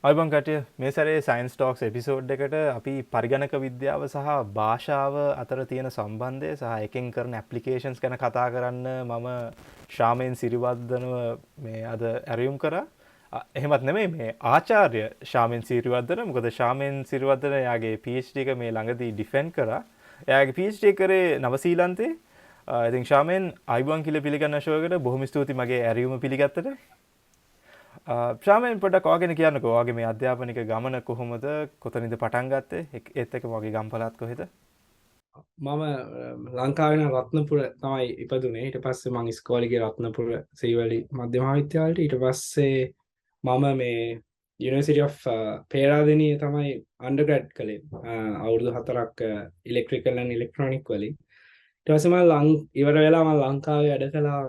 අයිබං කටය මේ සැරේ science talks episode එකට අපි පරිගණක විද්‍යාව සහ භාෂාව අතර තියෙන සම්බන්ධය සහ එකෙන් කරන ඇප්ලිකේෂන්ස් ගැන කතා කරන්න මම ශාමයෙන් සිරිවර්ධනව මේ අද ඇරයුම් කරා. එහෙමත් නෙමෙයි මේ ආචාර්ය ශාමයෙන් සිරිවර්ධන. මොකද ශාමයෙන් සිරිවර්ධන එයාගේ PhD එක මේ ළඟදී ඩිෆෙන්ඩ් කරා. එයාගේ PhD කරේ නවසීලන්තේ. ඉතින් ශාමයෙන් අයිබං කියලා පිළිගන්න ෂෝ එකට බොහොම ස්තුතියි මගේ ඇරයුම පිළිගත්තට. ශාමයෙන් පොඩ්ඩක් ඔයාගෙන කියන්නකෝ ඔයාගේ මේ අධ්‍යාපනික ගමන කොහොමද කොතනින්ද පටන් ගත්තේ ඒත් එක්කම ඔයාගේ ගම්පලත් කොහෙද? මම ලංකාවේ රත්නපුර තමයි ඉපදුනේ. ඊට පස්සේ මම ඉස්කෝලේ ගියේ රත්නපුර සීවලි මධ්‍ය මහාවිද්‍යාලයට. ඊට පස්සේ මම මේ University of Peradeniya තමයි undergrad කළේ. අවුරුදු 4ක් electrical and electronic වලින්. ඊට පස්සේ මම ඉවර වෙලා මම ලංකාවේ වැඩ කළා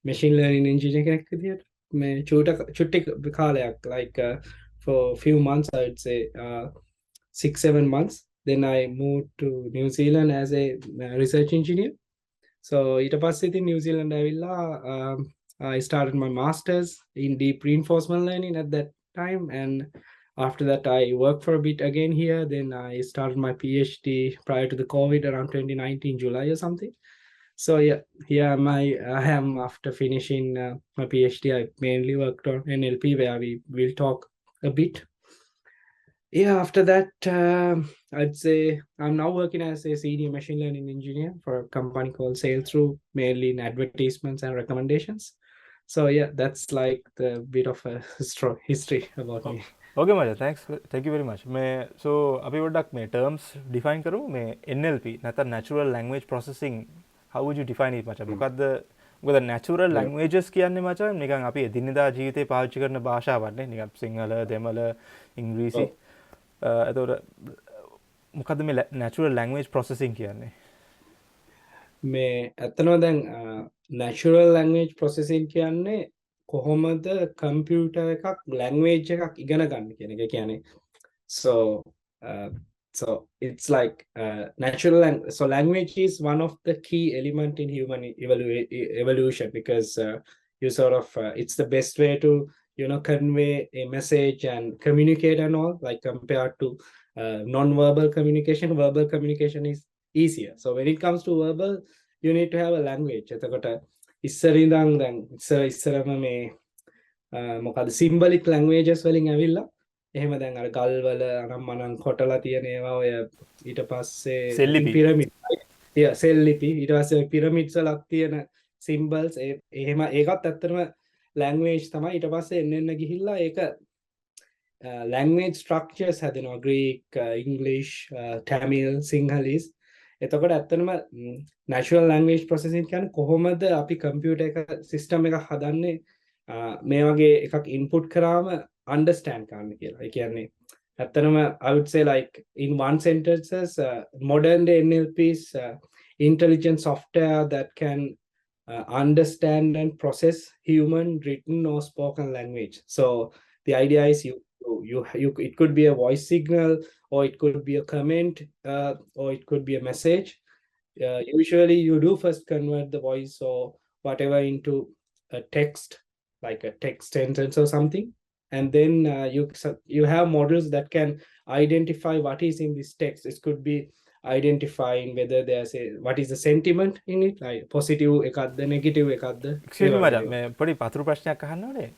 machine learning engineer කෙනෙක් විදියට. මේ චුට්ටි කාලයක් like for few months I would say 6-7 months. Then I moved to New Zealand as a research engineer. So ඊට පස්සේ ඉතින් New Zealand ඇවිල්ලා I started my masters in deep reinforcement learning at that time, and after that I worked for a bit again here. Then I started my PhD prior to the COVID around 2019 July or something. So yeah, here I am after finishing my PhD. I mainly worked on NLP, where we will talk a bit. Yeah, after that, I'd say I'm now working as a senior machine learning engineer for a company called SAILTHRU, mainly in advertisements and recommendations. So yeah, that's like the bit of a history about me. Okay මචං, thank you very much. මේ so අපි පොඩ්ඩක් මේ terms define කරමු. මේ NLP නැත්නම් natural language processing, how would you define it මචං? මොකද natural languages කියන්නේ මචං නිකන් අපි එදිනෙදා ජීවිතේ පාවිච්චි කරන භාෂාවක් නේ. නිකන් සිංහල, දෙමළ, ඉංග්‍රීසි. එතකොට මොකද්ද මේ natural language processing කියන්නේ? මේ ඇත්තනම දැන් natural language processing කියන්නේ කොහොමද කම්පියුටර් එකක් language එකක් ඉගෙන ගන්න කියන එක කියන්නේ. So it's like so language is one of the key element in human evolution, because you sort of it's the best way to convey a message and communicate and all, like compared to non-verbal communication. Verbal communication is easier. So when it comes to verbal, you need to have a language. එතකොට ඉස්සරින්දන් දැන් ඉස්සරම මේ මොකද symbolic languages වලින් ඇවිල්ලා එහෙම දැන් අර ගල් වල අනම් මනම් කොටලා තියෙන ඒවා ඔය ඊට පස්සේ පිරමිඩ් සෙල් ලිපි ඊට පස්සේ පිරමිඩ්ස් වලක් තියෙන symbols එහෙම ඒකත් ඇත්තටම language තමයි. ඊට පස්සේ එන්න ගිහිල්ලා ඒක language structures හැදෙනවා. Greek, English, Tamil, Sinhalese. එතකොට ඇත්තටම natural language processing කියන්නේ කොහොමද අපි computer එක system එකක් හදන්නේ මේ වගේ එකක් input කරාම understand කරන්න කියලා. ඒ කියන්නේ ඇත්තටම I would say like in one sentences modern day NLP's intelligent software that can understand and process human written or spoken language. So the idea is you it could be a voice signal, or it could be a comment, or it could be a message. Usually you do first convert the voice or whatever into a text, like a text sentence or something, and then you have models that can identify what is in this text. It could be identifying whether there's what is the sentiment in it, like positive ekadda negative ekadda. Excuse me madam, මේ පොඩි පතුරු ප්‍රශ්නයක් අහන්න ඕනේ.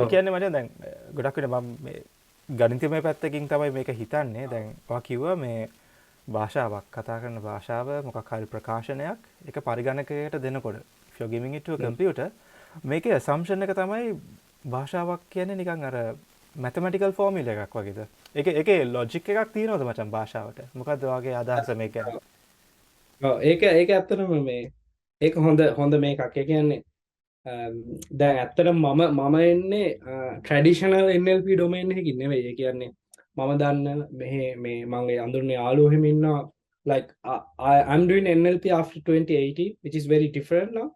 ඒ කියන්නේ මචං දැන් ගොඩක් වෙන මම මේ ගණිතමය පැත්තකින් තමයි මේක හිතන්නේ. දැන් ඔයා කිව්වා මේ භාෂාවක් කතා කරන භාෂාව මොකක් හරි ප්‍රකාශනයක් ඒක පරිගණකයකට දෙනකොට if you're giving it to a computer, මේකේ assumption එක තමයි භාෂාවක් කියන්නේ නිකන් අර mathematical formula එකක් වගේද? ඒකේ logic එකක් තියෙනවද මචං භාෂාවට? මොකද්ද ඔයාගේ අදහස මේක ගැන? ඔව් ඒක ඇත්තටම මේ ඒක හොඳ මේකක්. ඒ කියන්නේ දැන් ඇත්තටම මම එන්නේ traditional NLP domain එකකින් නෙවෙයි. ඒ කියන්නේ මම දන්න මේ මගේ අඳුරනේ යාළුවෝ එහෙම ඉන්නවා. Like I'm doing NLP after 2018, which is very different now.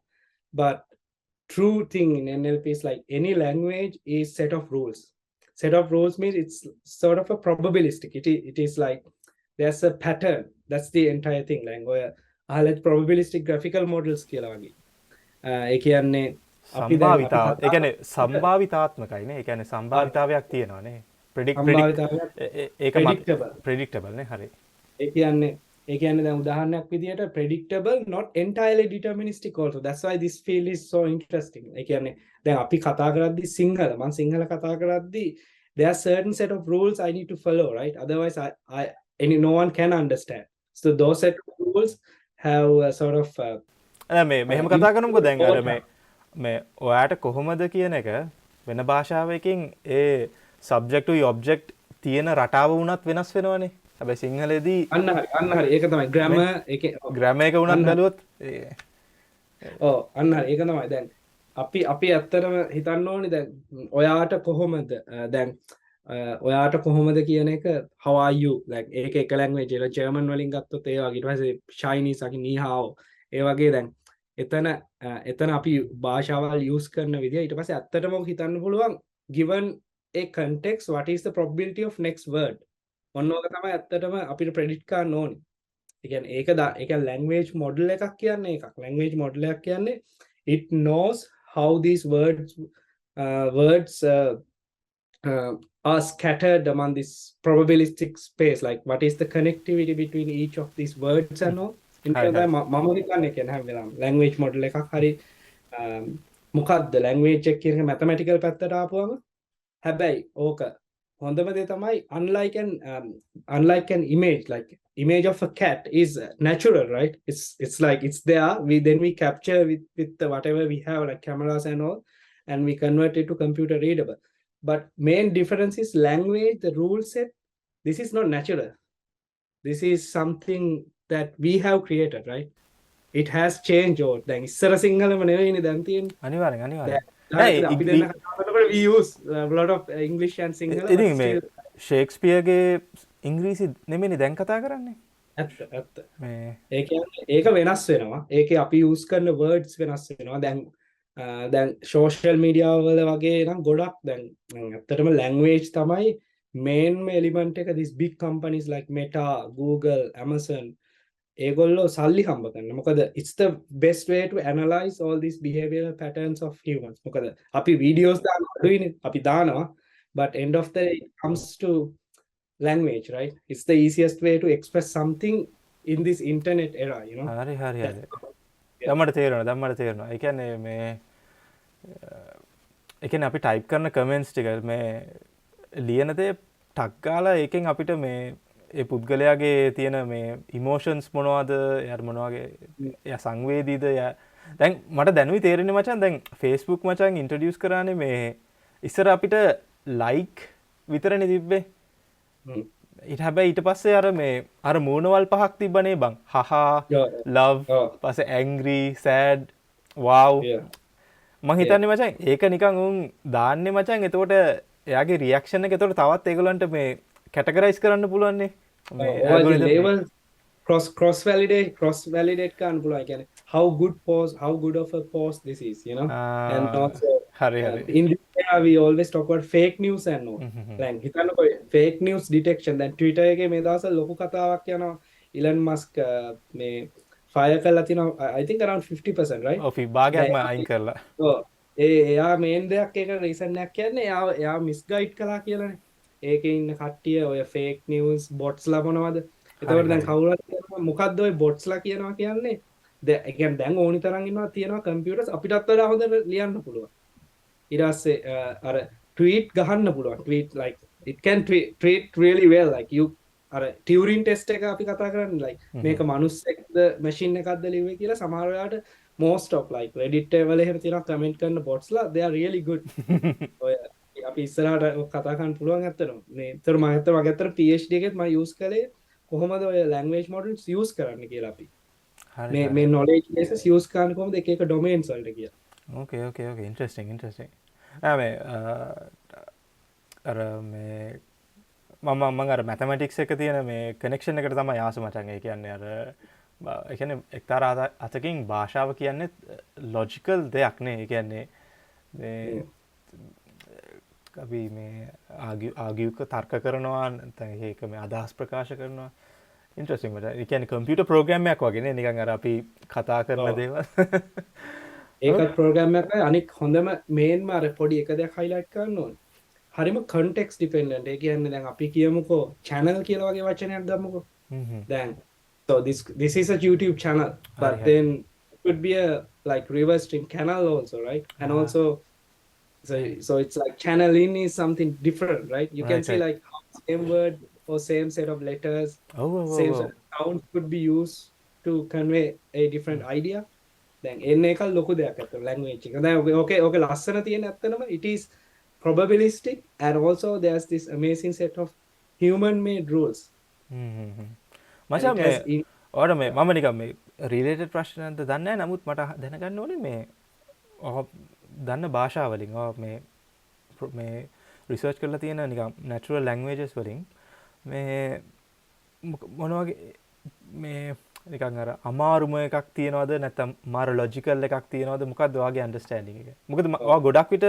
But true thing in NLP is like any language is set of rules. Set of rules means it's sort of a probabilistic. It is like there's a pattern. That's the entire thing. Like අහලත් probabilistic graphical models කියලා වගේ. ඒ කියන්නේ සම්භාවිතාව. ඒ කියන්නේ සම්භාවිතාත්මකයි නේ. ඒ කියන්නේ සම්භාවිතාවයක් තියෙනවා නේ. සම්භාවිතාවයක් ඒක predictable. ප්‍රෙඩික්ටබල් නේ හරි. ඒ කියන්නේ දැන් උදාහරණයක් විදිහට predictable not entirely deterministic also. That's why this field is so interesting. ඒ කියන්නේ දැන් අපි කතා කරද්දී සිංහල මම සිංහල කතා කරද්දී there are certain set of rules I need to follow, right? Otherwise no one can understand. So those set of rules have sort of මෙහෙම කතා කරමුකෝ දැන් අර මේ ඔයාට කොහොමද කියන එක වෙන භාෂාවකින් ඒ සබ්ජෙක්ටුයි ඔබ්ජෙක්ට් තියෙන රටාව වුණත් වෙනස් වෙනවනේ. හැබැයි සිංහලේදී අන්න හරි ඒක තමයි ග්‍රැමර් එක වුණත් බැලුවොත් අන්න හරි ඒක තමයි දැන් අපි ඇත්තටම හිතන්න ඕනේ දැන් ඔයාට කොහොමද දැන් ඔයාට කොහොමද කියන එක how are you like ඒක එක ලැන්ග්වේජ් එක ජර්මන් වලින් ගත්තොත් ඒ වගේ ඊට පස්සේ චයිනීස් අකි නී හාව් ඒ වගේ දැන් එතන අපි භාෂාවල් යූස් කරන විදිය ඊට පස්සේ ඇත්තටම හිතන්න පුළුවන් given a context what is the probability of next word ඔන්න ඕක තමයි ඇත්තටම අපිට predict කරන්න ඕනේ. ඒ කියන්නේ ඒක language model එකක් කියන්නේ එකක්. language model එකක් කියන්නේ it knows how these words are scattered among this probabilistic space, like what is the connectivity between each of these words and all. මම හිතන්නේ කියන්නේ හැම වෙලාවෙම language model එකක් හරි මොකද්ද language එක කියන mathematical පැත්තට ආපුවම හැබැයි ඕක හොඳම දේ තමයි unlike an image, like image of a cat is natural, right? It's like it's there, we capture with the whatever we have like cameras and all, and we convert it to computer readable. But main difference is language, the rule set, this is not natural. This is something that we have created, right? It has changed over. දැන් ඉස්සර සිංහලම නෙවෙයිනේ දැන් තියෙන්නේ. අනිවාර්යෙන් අපි දෙන්න කතා කරනකොට we use a lot of English and Sinhala. ඉතින් මේ ෂේක්ස්පියර්ගේ ඉංග්‍රීසි නෙමෙයිනේ දැන් කතා කරන්නේ. ඇත්ත. ඒ කියන්නේ ඒක වෙනස් වෙනවා. ඒකේ අපි use කරන words වෙනස් වෙනවා. දැන් social media වල වගේ නම් ගොඩක් දැන් ඇත්තටම language තමයි main element එක. These big companies like Meta, Google, Amazon ඒගොල්ලෝ සල්ලි හම්බ කරන්න. මොකද it's the best way to analyze all these behavioral patterns of humans. මොකද අපි videos දානවා අපි දානවා, but end of the day it comes to language, right? It's the easiest way to express something in this internet era, you know. හරි දැම්මට තේරෙනවා. ඒ කියන්නේ මේ ඒ කියන්නේ අපි ටයිප් කරන කමෙන්ට්ස් ටික මේ ලියන දේ ටක් ගාලා ඒකෙන් අපිට මේ ඒ පුද්ගලයාගේ තියෙන මේ ඉමෝෂන්ස් මොනවද, එයාට මොනවාගේ එයා සංවේදීද, දැන් මට දැනුයි තේරෙන්නේ මචං. දැන් Facebook මචං ඉන්ට්‍රොඩියුස් කරානේ මේ ඉස්සර අපිට ලයික් විතරනේ තිබ්බේ. හැබැයි ඊට පස්සේ අර මූණවල් පහක් තිබ්බනේ බං. හහා, ලව්, පස්සේ ඇන්ග්‍රි, සෑඩ්, wow. මං හිතන්නේ මචං ඒක නිකන් උන් දාන්නේ මචං. එතකොට එයාගේ රියැක්ෂන් එක එතකොට තවත් ඒගොල්ලන්ට මේ කැටගරයිස් කරන්න පුළුවන් නේ. label cross validate කරන්න පුළුවන්. කියන්නේ how good of a post this is, you know. And also හරි in this area we always talk about fake news and all. like හිතන්නකො fake news detection. දැන් Twitter එකේ මේ දවස්වල ලොකු කතාවක් යනවා. Elon Musk මේ fire කරලා තිනවා I think around 50%, right? ඔව් භාගයක්ම අයින් කරලා. එයා මේන් දෙයක් එක රීසන් එකක් කියන්නේ එයා මිස්ගයිඩ් කළා කියලානේ. ඒකේ ඉන්න කට්ටිය ඔය fake news bots ලා මොනවද? එතකොට දැන් කවුරුත් කියනවා මොකද්ද ඔය bots ලා කියනවා කියන්නේ? දැන් ඕනි තරම් ඉන්නවා තියෙනවා කම්පියුටර්ස් අපිටත් වඩා හොඳට ලියන්න පුළුවන්. ඊට පස්සේ අර ට්වීට් ගහන්න පුළුවන්. Tweet like it can tweet really well, like you අර ටියුරින් ටෙස්ට් එක අපි කතා කරන්නේ like මේක මනුස්සෙක්ද මැෂින් එකක්ද ලිව්වේ කියලා. සමහර වෙලාවට most of like Reddit වල එහෙම තියෙනවා කමෙන්ට් කරන bots ලා they are really good. ඔය අපි ඉස්සරහට කතා කරන්න පුළුවන් ඇත්තටම. මේ ඒතර මම වගේ අතර PhD එකෙත් මම use කළේ කොහොමද ඔය language models use කරන්න කියලා අපි. මේ knowledge bases use කරන්න කොහොමද එක එක domains වලට කියලා. Okay interesting. මේ අර මේ මම අර mathematics එක තියෙන මේ connection එකට තමයි ආස මචං. ඒ කියන්නේ අර ඒ කියන්නේ එක්තරා අතකින් භාෂාව කියන්නේ logical දෙයක් නේ. ඒ කියන්නේ මේ අපි මේ ආගියුක තර්ක කරනවා නැත්නම් ඒක මේ අදහස් ප්‍රකාශ කරනවා. ඉන්ටරෙස්ටිං මචං. ඒ කියන්නේ කම්පියුටර් ප්‍රෝග්‍රෑම් එකක් වගේ නේ. නිකන් අර අපි කතා කරන දේවල්. ඒකත් ප්‍රෝග්‍රෑම් එකක්. අනික හොඳම මේන්ම අර පොඩි එක දෙයක් highlight කරන්න ඕනේ. හරිම context dependent. ඒ කියන්නේ දැන් අපි කියමුකෝ channel කියලා වගේ වචනයක් ගමුකෝ. දැන් so this is a YouTube channel, but then it could be a like reverse stream canal also, right? And also so it's like channel in is something different, right? You can see like how same word or same set of letters, same set of sounds could be used to convey a different idea. දැන් එන්න එක ලොකු දෙයක් අතට language එක. දැන් okay ලස්සන තියෙන ඇත්තනම it is probabilistic, and also there's this amazing set of human made rules. මචං මේ ඔයාලා මේ මම නිකන් මේ රිලේටඩ් ප්‍රශ්නයක්ද දන්නේ නැහැ. නමුත් මට දැනගන්න ඕනේ මේ දන්න භාෂා වලින් මේ රිසර්ච් කරලා තියෙන නිකන් natural languages වලින් මේ මොන වගේ මේ නිකන් අර අමාරුම එකක් තියනවද නැත්නම් මාර ලොජිකල් එකක් තියනවද? මොකක්ද ඔයාගේ අන්ඩර්ස්ටෑන්ඩින් එක? මොකද ඔයා ගොඩක් විට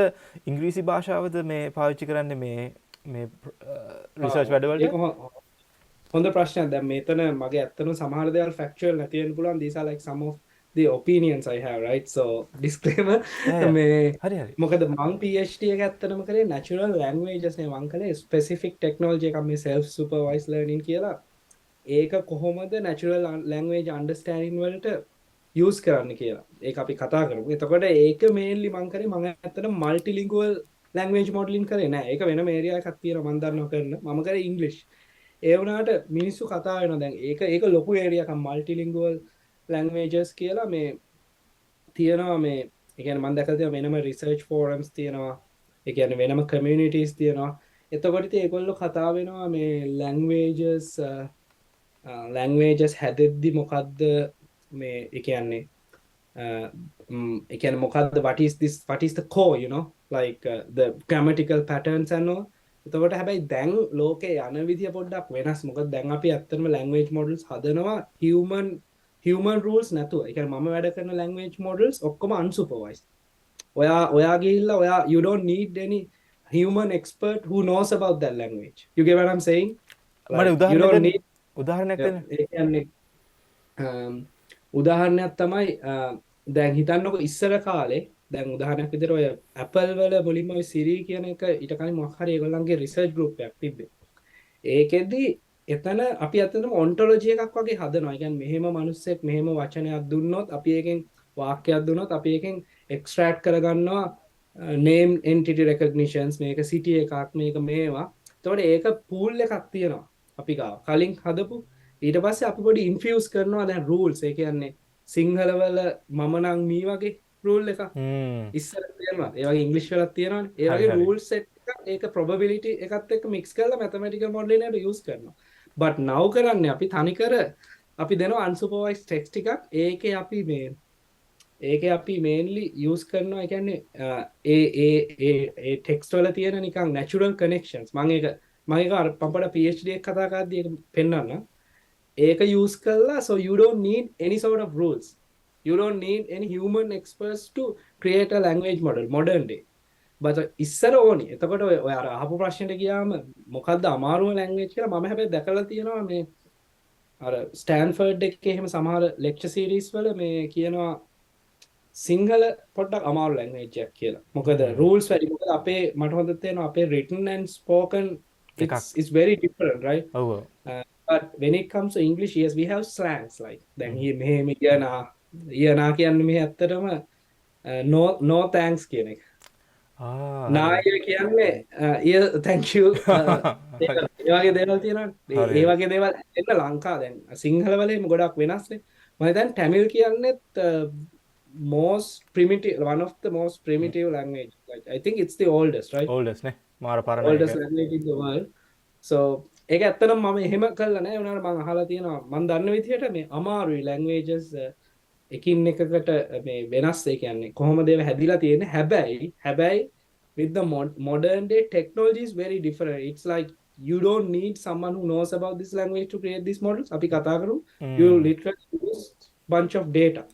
ඉංග්‍රීසි භාෂාවද මේ පාවිච්චි කරන්නේ මේ රිසර්ච් වැඩවලට? හොඳ ප්‍රශ්නයක්. දැන් මෙතන මගේ ඇත්තටම සමහර දේවල් ෆැක්චුවල් නැති වෙන්න පුළුවන්. These are like some of the opinions I have, right? So disclaimer. මේ හරි මොකද මම PhD එක ඇත්තටම කරේ natural languages නේ. මම කරේ specific technology එකක් මේ self supervised learning කියලා. ඒක කොහොමද natural language understanding වලට use කරන්න කියලා. ඒක අපි කතා කරමු. එතකොට ඒක mainly මම කරේ මම ඇත්තටම multilingual language modeling කරේ නෑ. ඒක වෙනම area එකක් තියෙනවා මම දන්නවා කරන. මම කරේ English. ඒ වුණාට මිනිස්සු කතා වෙනවා දැන් ඒක ලොකු area එකක් multilingual languages කියලා මේ තියෙනවා මේ ඒ කියන්නේ මම දැකලා තියෙනවා වෙනම research forums තියෙනවා. ඒ කියන්නේ වෙනම communities තියෙනවා. එතකොට ඉතින් ඒගොල්ලෝ කතා වෙනවා මේ languages හැදෙද්දි මොකද්ද මේ ඒ කියන්නේ මොකද්ද what is the core, you know, like the grammatical patterns and all. එතකොට හැබැයි දැන් ලෝකේ යන විදිය පොඩ්ඩක් වෙනස්. මොකද දැන් අපි ඇත්තටම language models හදනවා human rules නැතුව. ඒ කියන්නේ මම වැඩ කරන language models ඔක්කොම unsupervised. ඔයා ගිහිල්ලා you don't need any human expert who knows about that language. You get what I'm saying? Like, උදාහරණයක් දෙන්න. ඒ කියන්නේ උදාහරණයක් තමයි දැන් හිතන්නකො ඉස්සර කාලේ දැන් උදාහරණයක් විදිහට ඔය Apple වල මුලින්ම ඔය Siri කියන එක ඊට කලින් මොකක් හරි ඒගොල්ලන්ගේ රිසර්ච් ගෲප් එකක් තිබ්බේ. ඒකෙදි එතන අපි අතනම ඔන්ටොලොජි එකක් වගේ හදනවා. ඒ කියන්නේ මෙහෙම මිනිස්සෙක් මෙහෙම වචනයක් දුන්නොත් අපි ඒකෙන් වාක්‍යයක් දුන්නොත් අපි ඒකෙන් එක්ස්ට්‍රැක්ට් කරගන්නවා name entity recognitions, මේක city එකක්, මේක මේවා. එතකොට ඒක pool එකක් තියෙනවා අපි ගාව. කලින් හදපු ඊට පස්සේ අපි පොඩි ඉන්ෆියුස් කරනවා දැන් rules. ඒ කියන්නේ සිංහල වල මම නම් මී වගේ රූල් එකක් ඉස්සර තියෙනවා. ඒ වගේ ඉංග්‍රීසි වලත් තියෙනවානේ. ඒ වගේ rules set එකක් ඒක probability එකත් එක්ක mix කරලා mathematical modeling එකට use කරනවා. but now කරන්නේ අපි තනිකර අපි දෙනවා unsupervised text එකක්. ඒකේ අපි mainly use කරනවා. ඒ කියන්නේ ඒ text වල තියෙන නිකන් natural connections. මම ඒක අර පපඩ PhD එක කතා කරද්දී ඒක පෙන්නන්න. ඒක use කරලා so you don't need any sort of rules. You don't need any human experts to create a language model modern day. but ඉස්සර ඕනි. එතකොට ඔය අර අහපු ප්‍රශ්නෙට ගියාම මොකද්ද අමාරුම language කියලා මම හැබැයි දැකලා තියෙනවා මේ අර ස්ටැන්ෆර්ඩ් එකේ එහෙම සමහර lecture series වල මේ කියනවා සිංහල පොඩ්ඩක් අමාරු language එකක් කියලා. මොකද rules වැඩි. මොකද අපේ මට හොඳට තේරෙනවා අපේ written and spoken it's very different, right? But when it comes to English, yes, we have slangs like then මෙහෙම කියනවා කියන්නේ මේ ඇත්තටම no thanks කියන එක. නාය කියන්නේ thank you. ඒ වගේ දේවල් තියෙනවානේ. ඒ වගේ දේවල් එන්න ලංකාව දැන් සිංහල වලේම ගොඩක් වෙනස්නේ. මම දැන් තමිල් කියන්නේත් most primitive, one of the most primitive language. Like I think it's the oldest, right? Oldest නේ. මාර පරණ oldest language in the world. So ඒක ඇත්තටම මම එහෙම කළා නෑ. උනාට මම අහලා තියෙනවා මම දන්න විදිහට මේ අමාරුයි languages එකින් එකකට මේ වෙනස්. ඒ කියන්නේ කොහොමද ඒවා හැදිලා තියෙන්නේ. හැබැයි with the modern day technology is very different. It's like you don't need someone who knows about this language to create these models. අපි කතා කරමු you literally use bunch of data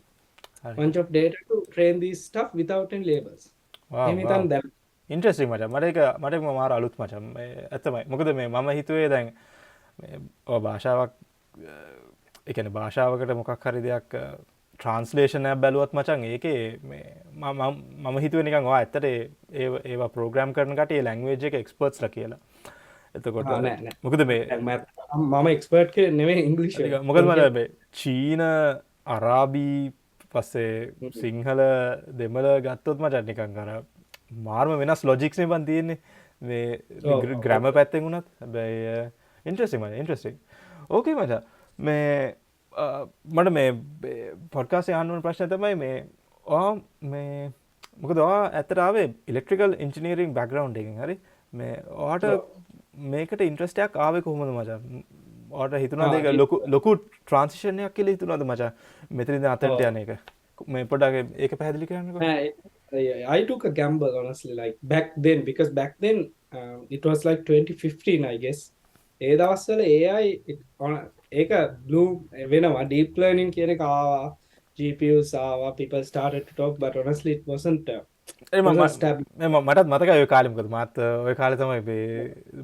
to train this stuff without any labels. Interesting මචං. මට මාර අලුත් මචං. ඇත්තමයි. මොකද මේ මම හිතුවේ දැන් මේ භාෂාවක් ඒ කියන්නේ භාෂාවකට මොකක් හරි දෙයක් ට්‍රන්ස්ලේෂන් එකක් බැලුවත් මචං ඒකේ මේ මම හිතුවේ නිකන් ඔයා ඇත්තට ඒවා ප්‍රෝග්‍රෑම් කරන කට්ටිය ලැන්ග්වේජ් එක එක්ස්පර්ට්ස්ලා කියලා. එතකොට මොකද මේ මම එක්ස්පර්ට් කෙනෙක් නෙමෙයි ඉංග්‍රීසි. මොකද මට මේ චීන අරාබී පස්සේ සිංහල දෙමළ ගත්තොත් මචං නිකන් අර මාර්ම වෙනස් ලොජික්ස් නේ බන් තියෙන්නේ මේ ග්‍රැමර් පැත්තෙන් උනත්. හැබැයි ඉන්ට්‍රෙස්ටිං. ඕකේ මචං මේ මට මේ පොඩ්කාස්ට් එකේ අහන්න ඕන ප්‍රශ්නේ තමයි මේ මේ මොකද ඔයා ඇත්තට ආවේ ඉලෙක්ට්‍රිකල් ඉන්ජිනියරින් බෑග්ග්‍රවුන්ඩ් එකෙන් හරි මේ ඔයාට මේකට ඉන්ට්‍රස්ට් එකක් ආවේ කොහොමද මචං? ඔයාට හිතුණාද ඒක ලොකු ට්‍රාන්සිෂන් එකක් කියලා හිතුණාද මචං? මෙතනින් අතට යන එක මේ පොඩ්ඩක් ඒක පැහැදිලි කරන්නකෝ. I took a gamble honestly, like back then, because back then it was like 2015 I guess. ඒ දවස්වල AI ඒක blue වෙනවා, deep learning කියන එක ආවා, GPUs ආවා, people started to talk, but honestly it wasn't මටත් මතකයි ඔය කාලේ. මොකද මාත් ඔය කාලේ තමයි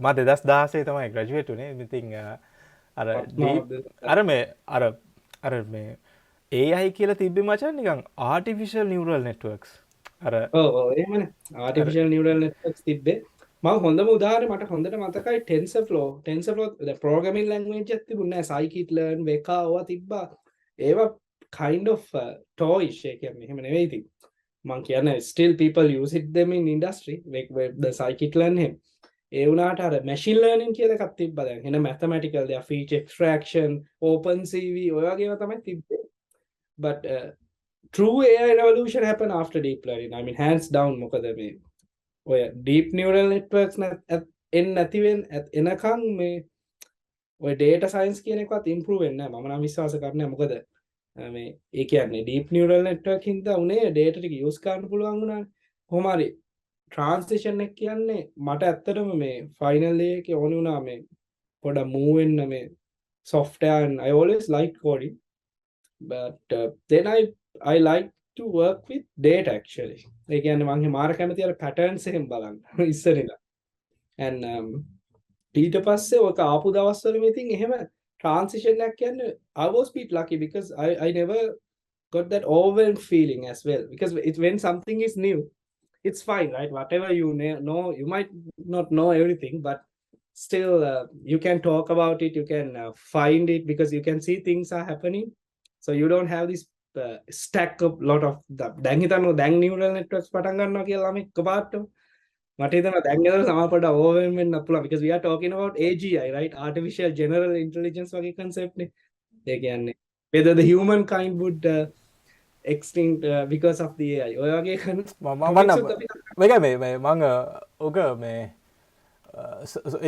මා 2016 තමයි ග්‍රැජුවේට් උනේ. ඉතින් අර මේ AI කියලා තිබ්බේ මචං නිකන් artificial neural networks. එහෙමනේ artificial neural networks තිබ්බේ. මම හොඳම උදාහරණය මට හොඳට මතකයි TensorFlow the programming language එකක් තිබුණේ නැහැ. scikit-learn Veka ඔවා තිබ්බා. ඒවා kind of toyish ඒ කියන්නේ එහෙම නෙවෙයි. ඉතින් මම කියන්නේ still people use it them in industry the scikit-learn එහෙම. ඒ වුණාට අර machine learning කියලා එකක් තිබ්බා දැන්. එන mathematical there feature extraction OpenCV ඔය වගේ ඒවා තමයි තිබ්බේ. But true AI revolution happened after deep learning. I mean hands down මොකද මේ ඔය deep neural networks නැතිවෙන් එනකන් මේ ඔය data science කියන එකවත් improve වෙන්නේ නැහැ. මම නම් විශ්වාස කරන්නේ මොකද මේ ඒ කියන්නේ deep neural network හින්දා උනේ data ටික use කරන්න පුළුවන් වුණානේ. කොහොම හරි transition එක කියන්නේ මට ඇත්තටම මේ final year එකේ ඕනේ වුණා මේ පොඩ move වෙන්න මේ software, and I always liked coding, but then I like to work with data actually. ඒ කියන්නේ මම මාර කැමති අර patterns එකෙන් බලන්න ඉස්සරලා. and ඊට පස්සේ ඔක ආපු දවස්වල මේ ඉතින් එහෙම transition එකක් කියන්නේ I was bit lucky because I never got that overwhelmed feeling as well, because when something is new it's fine, right? Whatever you know, you might not know everything, but still you can talk about it, you can find it, because you can see things are happening, so you don't have this stack up lot of දැන් හිතන්න දැන් neural networks පටන් ගන්නවා කියලා ළමයි එකපාරට මට හිතෙනවා දැන් නේද සමහරපට overwhelm වෙන්න පුළුවන්, because we are talking about AGI, right? Artificial General Intelligence වගේ concept නේ. ඒ කියන්නේ whether the humankind would extinct because of the AI. ඔය වගේ මම ඔක මේ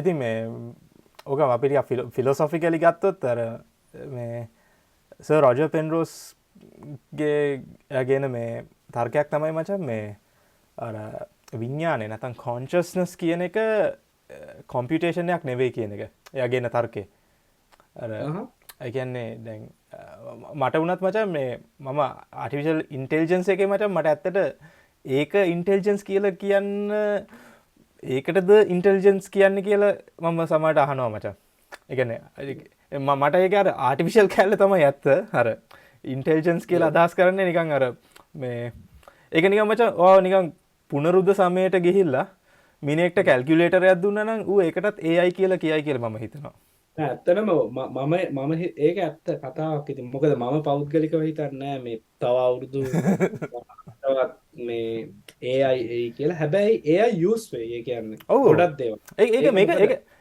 ඉතින් මේ ඔක අපි ටික ෆිලොසොෆිකලි ගත්තොත් අර මේ සර් රොජර් පෙන්රෝස් ගෙන මේ තර්කයක් තමයි මචං මේ අර විඤ්ඤාණය නැත්නම් කොන්ෂස්නස් කියන එක කම්පියුටේෂන් එකක් නෙවෙයි කියන එක. එයාගෙන තර්කය. අර ඒ කියන්නේ දැන් මට වුණත් මචං මේ මම ආටිෆිෂල් ඉන්ටෙලිජන්ස් එකේ මචං මට ඇත්තට ඒක ඉන්ටෙලිජන්ස් කියලා කියන්න ඒකටද ඉන්ටෙලිජන්ස් කියන්නේ කියලා මම සමහරට අහනවා මචං. ඒ කියන්නේ මට ඒක අර ආටිෆිෂල් කැලේ තමයි ඇත්ත. අර ඉන්ටෙලිජන්ස් කියලා අදහස් කරන්නේ නිකන් අර මේ ඒක නිකන් මචං ඔය නිකන් පුනරුද්ධ සමයට ගිහිල්ලා මිනිහෙක්ට කැල්කියුලේටර් එකක් දුන්නා නම් ඌ ඒකටත් AI කියලා කියයි කියලා මම හිතනවා. ඇත්තටම මම ඒක ඇත්ත කතාවක්. ඉතින් මොකද මම පෞද්ගලිකව හිතන්නේ නැහැ මේ තව අවුරුදු මේ AI කියලා. හැබැයි AI use වෙයි. ඒ කියන්නේ ගොඩක් දේවල්.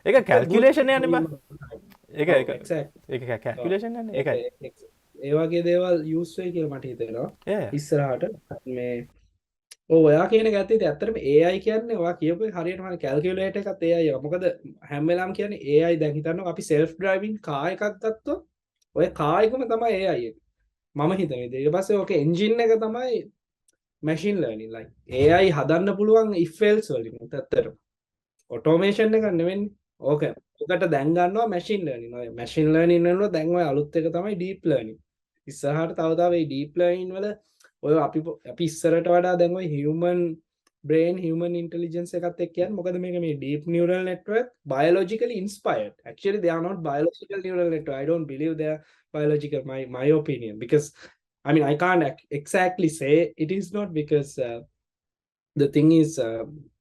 ඒක කැල්කියුලේෂන් යන්නේ බා. ඒක කැල්කියුලේෂන් යන්නේ. ඒකයි. ඒ වගේ දේවල් use වෙයි කියලා මට හිතෙනවා. ඉස්සරහට මේ ඔයා කියන එක ඇත්තට ඇත්තටම AI කියන්නේ ඔයා කියපු හරියටම කැල්කියුලේටර් එකත් AI එක. මොකද හැම වෙලාවම කියන්නේ AI දැන් හිතන්නකො අපි self driving car එකක් ගත්තොත් ඔය car එකම තමයි AI එක. මම හිතන විදිහට. ඊට පස්සේ ඔකේ engine එක තමයි machine learning. like AI හදන්න පුළුවන් if else වලින් ඇත්තටම. automation එක නෙවෙන්නේ. ඕක. ඔකට දැන් ගන්නවා machine learning. ඔය machine learning වල දැන් ඔය අලුත් එක තමයි deep learning. ඉස්සරහට තව මේ deep learning වල ඔය අපි ඉස්සරට වඩා දැන් ඔය human brain human intelligence එකත් එක්ක කියන්නේ මොකද මේක මේ deep neural network biologically inspired. Actually they are not biological neural network. I don't believe they are biological, my opinion, because I mean, I can't exactly say it is not, because the thing is,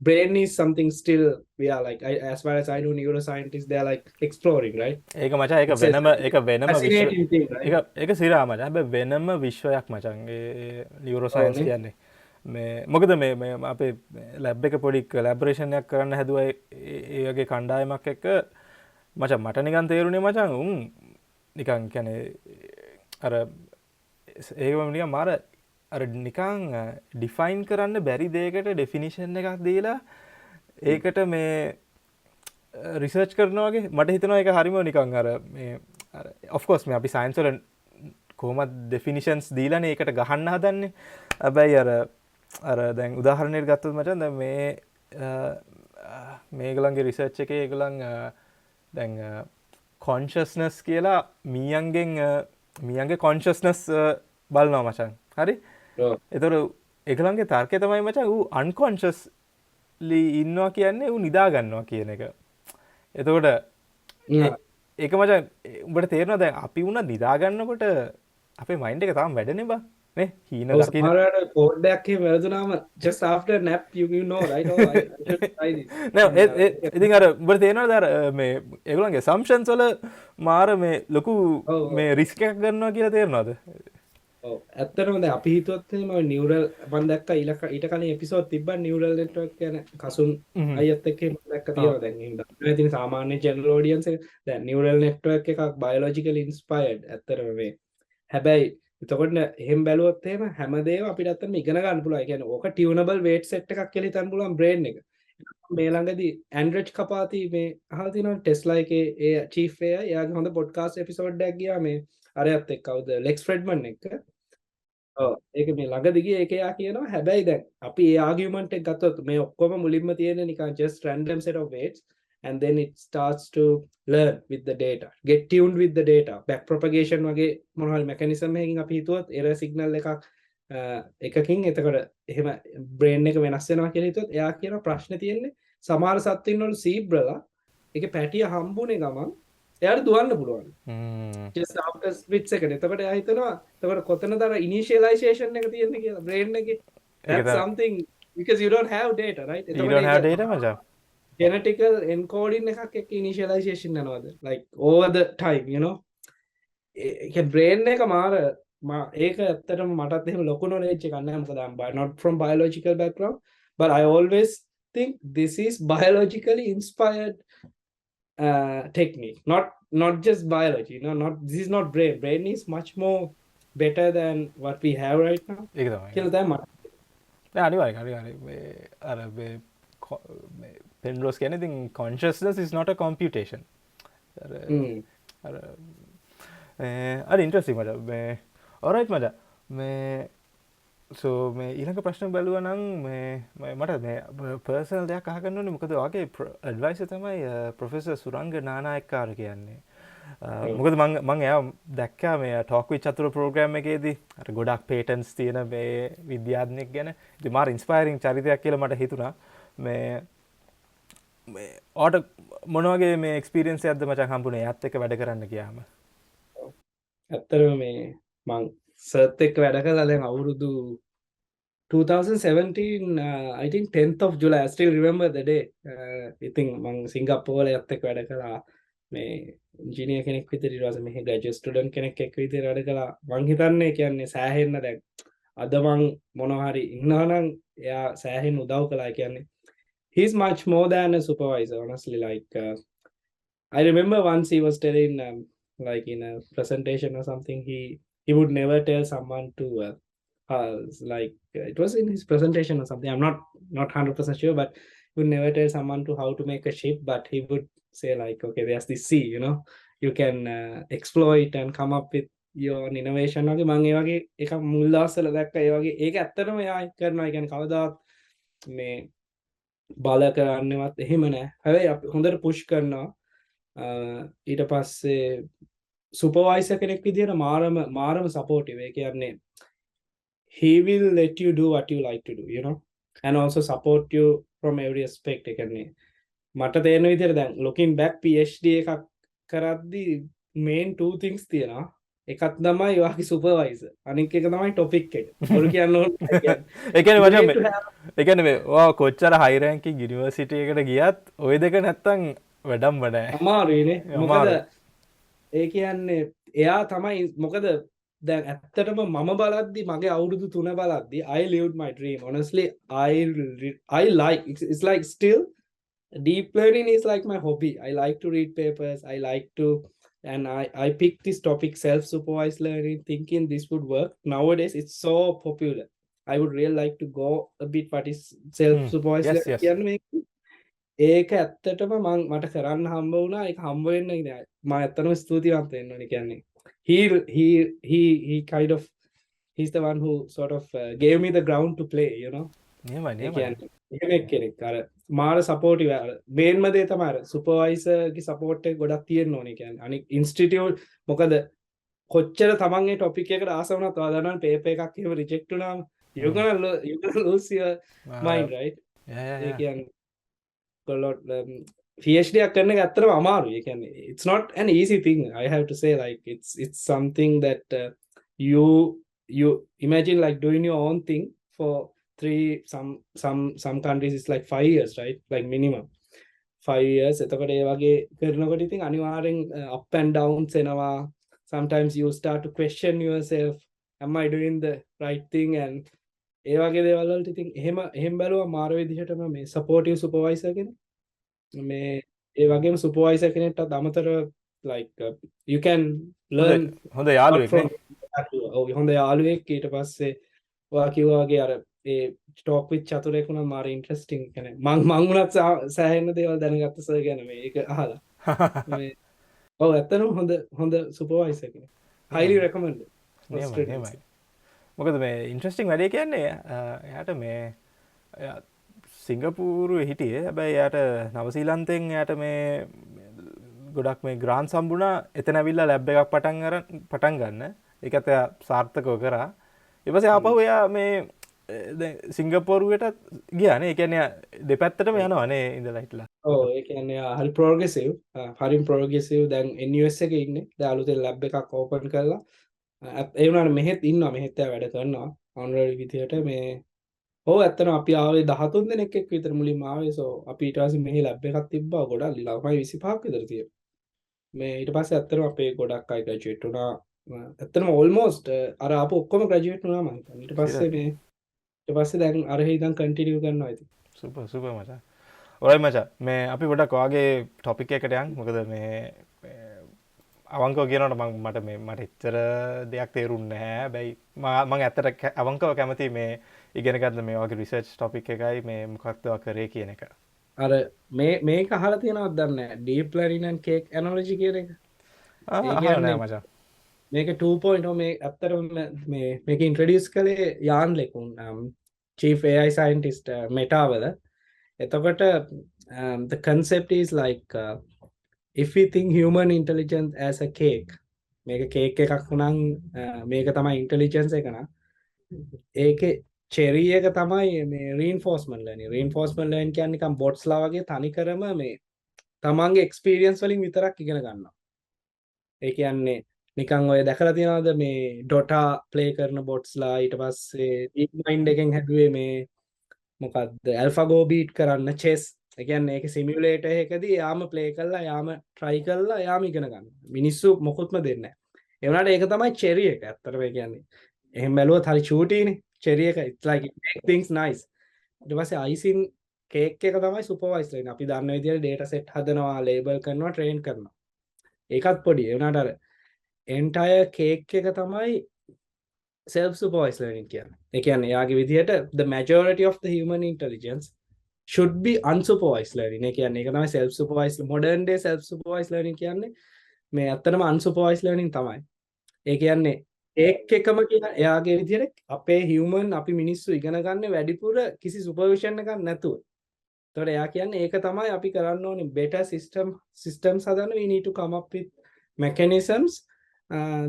brain is something still we are like, as far as I know, neuroscientists, they're like exploring, right? ඒක මචං ඒක It's a වෙනම විශ්ව fascinating thing, right? ඒක සිරා මචං හැබැයි වෙනම විශ්වයක් මචං ඒ neuro Oh, science කියන්නේ මේ මොකද මේ අපේ ලැබ් එක පොඩි කොලැබොරේෂන් එකක් කරන්න හැදුවා ඒ වගේ කණ්ඩායමක් එක්ක මචං මට නිකන් තේරුනේ මචං උන් නිකන් කියන්නේ අර ඒකම නිකන් මාර අර නිකන් ඩිෆයින් කරන්න බැරි දෙයකට ඩෙෆිනිෂන් එකක් දීලා ඒකට මේ රිසර්ච් කරනවා වගේ මට හිතෙනවා ඒක හරිම නිකන් අර මේ අර ඔෆ් කෝස් මේ අපි සයන්ස් වල කොහොමද ඩෙෆිනිෂන්ස් දීලානේ ඒකට ගහන්න හදන්නේ හැබැයි අර දැන් උදාහරණයක් ගත්තොත් මචං දැන් මේගොල්ලන්ගේ රිසර්ච් එකේ ඒගොල්ලන් දැන් කොන්ෂස්නස් කියලා මීයන්ගේ කොන්ෂස්නස් බලනවා මචං හරි ඒතර ඒගොල්ලන්ගේ තර්කය තමයි මචං ඌ අන්කොන්ෂස්ලි ඉන්නවා කියන්නේ ඌ නිදා ගන්නවා කියන එක එතකොට ඒක මචං උඹට තේරෙනවද දැන් අපි වුණා නිදා ගන්නකොට අපේ මයින්ඩ් එක තාම වැඩනේ බා නේ හීන දකින්න සමහරවිට කෝඩ් එකක් එහෙම වැරදුනාම just after nap you know right? Oh, I should try this. නෑ ඉතින් අර උඹට තේරෙනවද අර මේ ඒගොල්ලන්ගේ assumptions වල මාර මේ ලොකු මේ රිස්ක් එකක් ගන්නවා කියලා තේරෙනවද? ඔව් ඇත්තටම දැන් අපි හිතුවත් එහෙම නියුරල් මම දැක්කා ඊට කලින් එපිසෝඩ් තිබ්බා නියුරල් නෙට්වර්ක් ගැන කසුන් අයියත් එක්ක මම දැක්ක තියෙනවා දැන් එහෙම දන්නවා ඉතින් සාමාන්‍ය ජෙනරල් ඔඩියන්ස් එක දැන් නියුරල් නෙට්වර්ක් එකක් බයොලොජිකලි ඉන්ස්පයර්ඩ් ඇත්තටම මේ හැබැයි එතකොට එහෙම බැලුවොත් එහෙම හැමදේම අපිට අත්තම ඉගෙන ගන්න පුළුවන්. ඒ කියන්නේ ඕක ටියුනබල් වේට් සෙට් එකක් කියලා හිතන්න පුළුවන් බ්‍රේන් එක. මේ ළඟදී ඇන්ඩ්‍රෙච් කපාති මේ අහලා තියෙනවා ටෙස්ලා එකේ ඒ චීෆ් එයා එයාගේ හොඳ පොඩ්කාස්ට් එපිසෝඩ් එකක් ගියා මේ අරයත් එක්ක කවුද ලෙක්ස් ෆ්‍රෙඩ්මන් එක්ක. ඔව් ඒක මේ ළඟදී ගියේ ඒක එයා කියනවා හැබැයි දැන් අපි ඒ ආගියුමන්ට් එක ගත්තොත් මේ ඔක්කොම මුලින්ම තියෙන්නේ නිකන් just random set of weights and then it starts to learn with the data, get tuned with the data, back propagation වගේ මොනවා හරි mechanism එකකින් අපි හිතුවොත් error signal එකකින් එතකොට එහෙම brain එක වෙනස් වෙනවා කියලා හිතුවොත් එයා කියන ප්‍රශ්නේ තියෙන්නේ සමහර සත්ත්වින් වල සීබ්‍රලා ඒකේ පැටිය හම්බුනේ ගමන් එයාට දුවන්න පුළුවන් just after split second එතකොට එයා හිතනවා එතකොට කොතනද අර initialization එක තියෙන්නේ කියලා brain එකේ that's something because you don't have data right you don't have data මචං genetical encoding එකක් එක්ක initialization යනවාද like over the time you know ඒක brain එක මාර ඒක ඇත්තටම මටත් එහෙම ලොකු knowledge එකක් නැහැ මොකද I'm not from biological background but I always think this is biologically inspired technique not just biology not this is not brain is much more better than what we have right now ඒක තමයි කියලා තමයි මට නෑ අනිවාර්යයෙන් අර Penrose කියන්නේ ඉතින් consciousness is not a computation අර interesting මට මේ alright මට මේ so මේ ඊළඟ ප්‍රශ්න බැලුවා නම් මේ මට මේ personal දෙයක් අහගන්න ඕනේ මොකද ඔයාගේ advice තමයි professor Suranga නානායක්කාර කියන්නේ මොකද මම එයා දැක්කා මේ talk with චතුර program එකේදී අර ගොඩක් patents තියෙන මේ විද්‍යාඥයෙක් ගැන ඉතින් මාර inspiring චරිතයක් කියලා මට හිතුණා මේ ඔයාට මොන වගේ මේ experience එකක්ද මචං හම්බුනේ එයාත් එක්ක වැඩ කරන්න ගියාම ඇත්තටම මේ මං සර්ත් එක්ක වැඩ කළා දැන් අවුරුදු 2017 I think 10th of July I still remember the day ඉතින් මං සිංගප්පූරුවල එයාත් එක්ක වැඩ කළා මේ ඉංජිනේර් කෙනෙක් විදිහට ඊට පස්සේ මෙහි ග්‍රැජුවේට් ස්ටුඩන්ට් කෙනෙක් එක්ක විදිහට වැඩ කළා මං හිතන්නේ කියන්නේ සෑහෙන්න දැන් අද මං මොනවා හරි ඉන්නවා නම් එයා සෑහෙන්න උදව් කළා කියන්නේ he's much more than a supervisor honestly like I remember once he was telling like in a presentation or something he would never tell someone to like it was in his presentation or something I'm not 100% sure but he would never tell someone to how to make a ship but he would say like okay there's this sea you know you can exploit and come up with your own innovation වගේ මම ඒ වගේ එක මුල් දවස්වල දැක්කා ඒ වගේ ඒක ඇත්තටම එයා කරනවා ඒ කියන්නේ කවදාවත් මේ බල කරන්නවත් එහෙම නැහැ හැබැයි අපි හොඳට පුෂ් කරනවා ඊට පස්සේ සුපර්වයිසර් කෙනෙක් විදිහට මාරම සපෝටිව් ඒ කියන්නේ he will let you do what you like to do you know and also support you from every aspect ඒ කියන්නේ මට තේරෙන විදිහට දැන් looking back PhD එකක් කරද්දී main two things තියෙනවා එකක් තමයි ඔයාගේ සුපර්වයිසර් අනික එක තමයි ටොපික් එක. ඔරු කියන්න ඕනේ කියන්නේ. ඒ කියන්නේ මචං You need to have- ඒ කියන්නේ මේ ඔයා කොච්චර හයි රෑන්කින් යුනිවර්සිටි එකට ගියත් ওই දෙක නැත්තම් වැඩක්ම නැහැ. අමාරුයිනේ. මොකද අමාරුයි. ඒ කියන්නේ එයා තමයි මොකද දැන් ඇත්තටම මම බලද්දි මගේ අවුරුදු 3 බලද්දි I lived my dream. Honestly, I like it's like still deep learning is like my hobby. I like to read papers. I like to and I picked this topic self-supervised learning thinking this would work. Nowadays it's so popular. I would really like to go a bit what is self-supervised Yes, learning yes. කියන්නේ මේක. ඒක ඇත්තටම මට කරන්න හම්බ වුණා. ඒක හම්බ වෙන්නේ නෑ. මම ඇත්තටම ස්තුතිවන්ත වෙන්න ඕනේ කියන්නේ. He kind of he's the one who sort of gave me the ground to play, you know. නියමයි ඒ නියමයි. කියන්නේ එහෙම කෙනෙක් අර මාර සපෝටිව් අර මේන්ම දේ තමයි අර සුපර්වයිසර්ගේ සපෝට් එක ගොඩක් තියෙන්න ඕනේ කියන්නේ. අනික ඉන්ස්ටිටියුට් මොකද කොච්චර තමන් ඒ ටොපික් එකට ආස වුණත් ඔයා දන්නවනේ පේපර් එකක් එහෙම රිජෙක්ට් වුණාම you're gonna lose your mind, right? Yeah, yeah, A yeah. කියන්නේ කොල්ලොත් PhD එකක් කරන එක ඇත්තටම අමාරුයි. ඒ කියන්නේ it's not an easy thing. I have to say like it's something that you imagine like doing your own thing for some countries it's like 5 years, right? Like minimum 5 years. එතකොට ඒ වගේ කරනකොට ඉතින් අනිවාර්යෙන් up and downs එනවා. Sometimes you start to question yourself, am I doing the right thing? And ඒ වගේ දේවල් වලට ඉතින් එහෙම බැලුවා මාර විදිහටම මේ සපෝටිව් සුපර්වයිසර් කෙනෙක් මේ ඒ වගේම සුපර්වයිසර් කෙනෙක්ටත් අමතරව like you can learn හොඳ යාළුවෙක් from නේ. ඔව් හොඳ යාළුවෙක්. ඊට පස්සේ ඔයා කිව්වා වගේ අර ඒ ටෝක් විත් චතුරෙක් වුණා මාර ඉන්ටරෙස්ටිං කෙනෙක්. මං උනත් සෑහෙන දේවල් දැනගත්ත සර් ගැන මේක අහලා. මේ ඔව් ඇත්තටම හොඳ සුපර්වයිසර් කෙනෙක්. highly recommended. නියමයි. මොකද මේ ඉන්ට්‍රස්ටිං වැඩේ කියන්නේ එයාට මේ සිංගප්පූරුවේ හිටියේ. හැබැයි එයාට නවසීලන්තෙන් එයාට මේ ගොඩක් මේ ග්‍රාන්ට් සම්බුණා. එතන ඇවිල්ලා ලැබ් එකක් පටන් ගන්න. ඒකත් එයා සාර්ථකව කරා. ඊට පස්සේ ආපහු එයා මේ දැන් සිංගප්පූරුවට ගියානේ. ඒ කියන්නේ දෙපැත්තටම යනවා නේ ඉඳලා හිටලා. ඔව් ඒ කියන්නේ හරි ප්‍රෝග්‍රෙසිව් දැන් NUS එකේ ඉන්නේ. දැන් අලුතෙන් ලැබ් එකක් ඕපන් කරලා ඒ වුණාට මෙහෙත් ඉන්නවා. මෙහෙත් වැඩ කරනවා ඔන්රෙඩි විදියට මේ ඔව් ඇත්තටම අපි ආවේ 13 දෙනෙක් එක්ක විතර මුලින්ම ආවේ. සෝ අපි ඊට පස්සේ මෙහි ලැබ් එකක් තිබ්බා. ගොඩක් ළමයි 25ක් විතර තියෙනවා. මේ ඊට පස්සේ ඇත්තටම අපේ ගොඩක් අය ග්‍රැජුවේට් වුණා. ඇත්තටම ඕල්මෝස්ට් අර ආපු ඔක්කොම ග්‍රැජුවේට් වුණා මම හිතන්නේ. ඊට පස්සේ දැන් අර හිතන් කන්ටිනියු කරනවා ඉතින්. සුපර් මචං. ඔරයි මචං මේ අපි පොඩක් ඔයාගේ ටොපික් එකට යන්. මොකද මේ අවංකව කියනකොට මට එච්චර දෙයක් තේරුන්නේ නැහැ. හැබැයි මම ඇත්තට අවංකව කැමති මේ ඉගෙන ගන්න මේ වගේ රිසර්ච් ටොපික් එකයි මේ මොකක්ද ඔයා කරේ කියන එක. අර මේක අහලා තියෙනවද දන්නේ නැහැ. ඩීප් ලර්නින් ඇන්ඩ් කේක් ඇනොලොජි කියන එක. අහලා නැහැ මචං. මේක 2.0 මේ ඇත්තටම මේක ඉන්ට්‍රොඩියුස් කළේ යාන් ලෙකුන් chief AI scientist Meta වල. එතකොට the concept is like if we think human intelligence as a cake, මේක කේක් එකක් වුණනම් මේක තමයි ඉන්ටෙලිජන්ස් එක නා. ඒකේ චෙරි එක තමයි මේ reinforcement learning කියන්නේ නිකන් බොට්ස්ලා වගේ තනිකරම මේ තමන්ගේ එක්ස්පීරියන්ස් වලින් විතරක් ඉගෙන ගන්නවා. ඒ කියන්නේ නිකන් ඔය දැකලා තියෙනවද මේ ඩොටා ප්ලේ කරන බොට්ස්ලා ඊට පස්සේ ඩීප් මයින්ඩ් එකෙන් හැදුවේ මේ මොකක්ද ඇල්ෆාගෝ බීට් කරන්න චෙස්. ඒ කියන්නේ ඒක සිමියුලේටර් එකකදී යාම ප්ලේ කරලා යාම try කරලා යාම ඉගෙන ගන්න. මිනිස්සු මොකොත්ම දෙන්නේ නැහැ. ඒ වුණාට ඒක තමයි චෙරි එක. ඇත්තටම ඒ කියන්නේ එහෙම බැලුවොත් හරි චූටිනේ චෙරි එක. it's like it make things nice. ඊට පස්සේ icing cake එක තමයි supervised learning. අපි දන්න විදිහට data set හදනවා, label කරනවා, train කරනවා. ඒකත් පොඩි. ඒ වුණාට අර entire cake එක තමයි self supervised learning කියන්නේ. ඒ කියන්නේ යාගේ විදිහට the majority of the human intelligence should be unsupervised learning. ඒ කියන්නේ ඒක තමයි self supervised modern day self supervised learning කියන්නේ මේ ඇත්තටම unsupervised learning තමයි. ඒ කියන්නේ එකම කියන එයාගේ විදිහට අපේ human අපි මිනිස්සු ඉගෙන ගන්න වැඩිපුර කිසි supervision එකක් නැතුව. ඒතකොට එයා කියන්නේ ඒක තමයි අපි කරන්න ඕනේ better systems හදන්න. We need to come up with mechanisms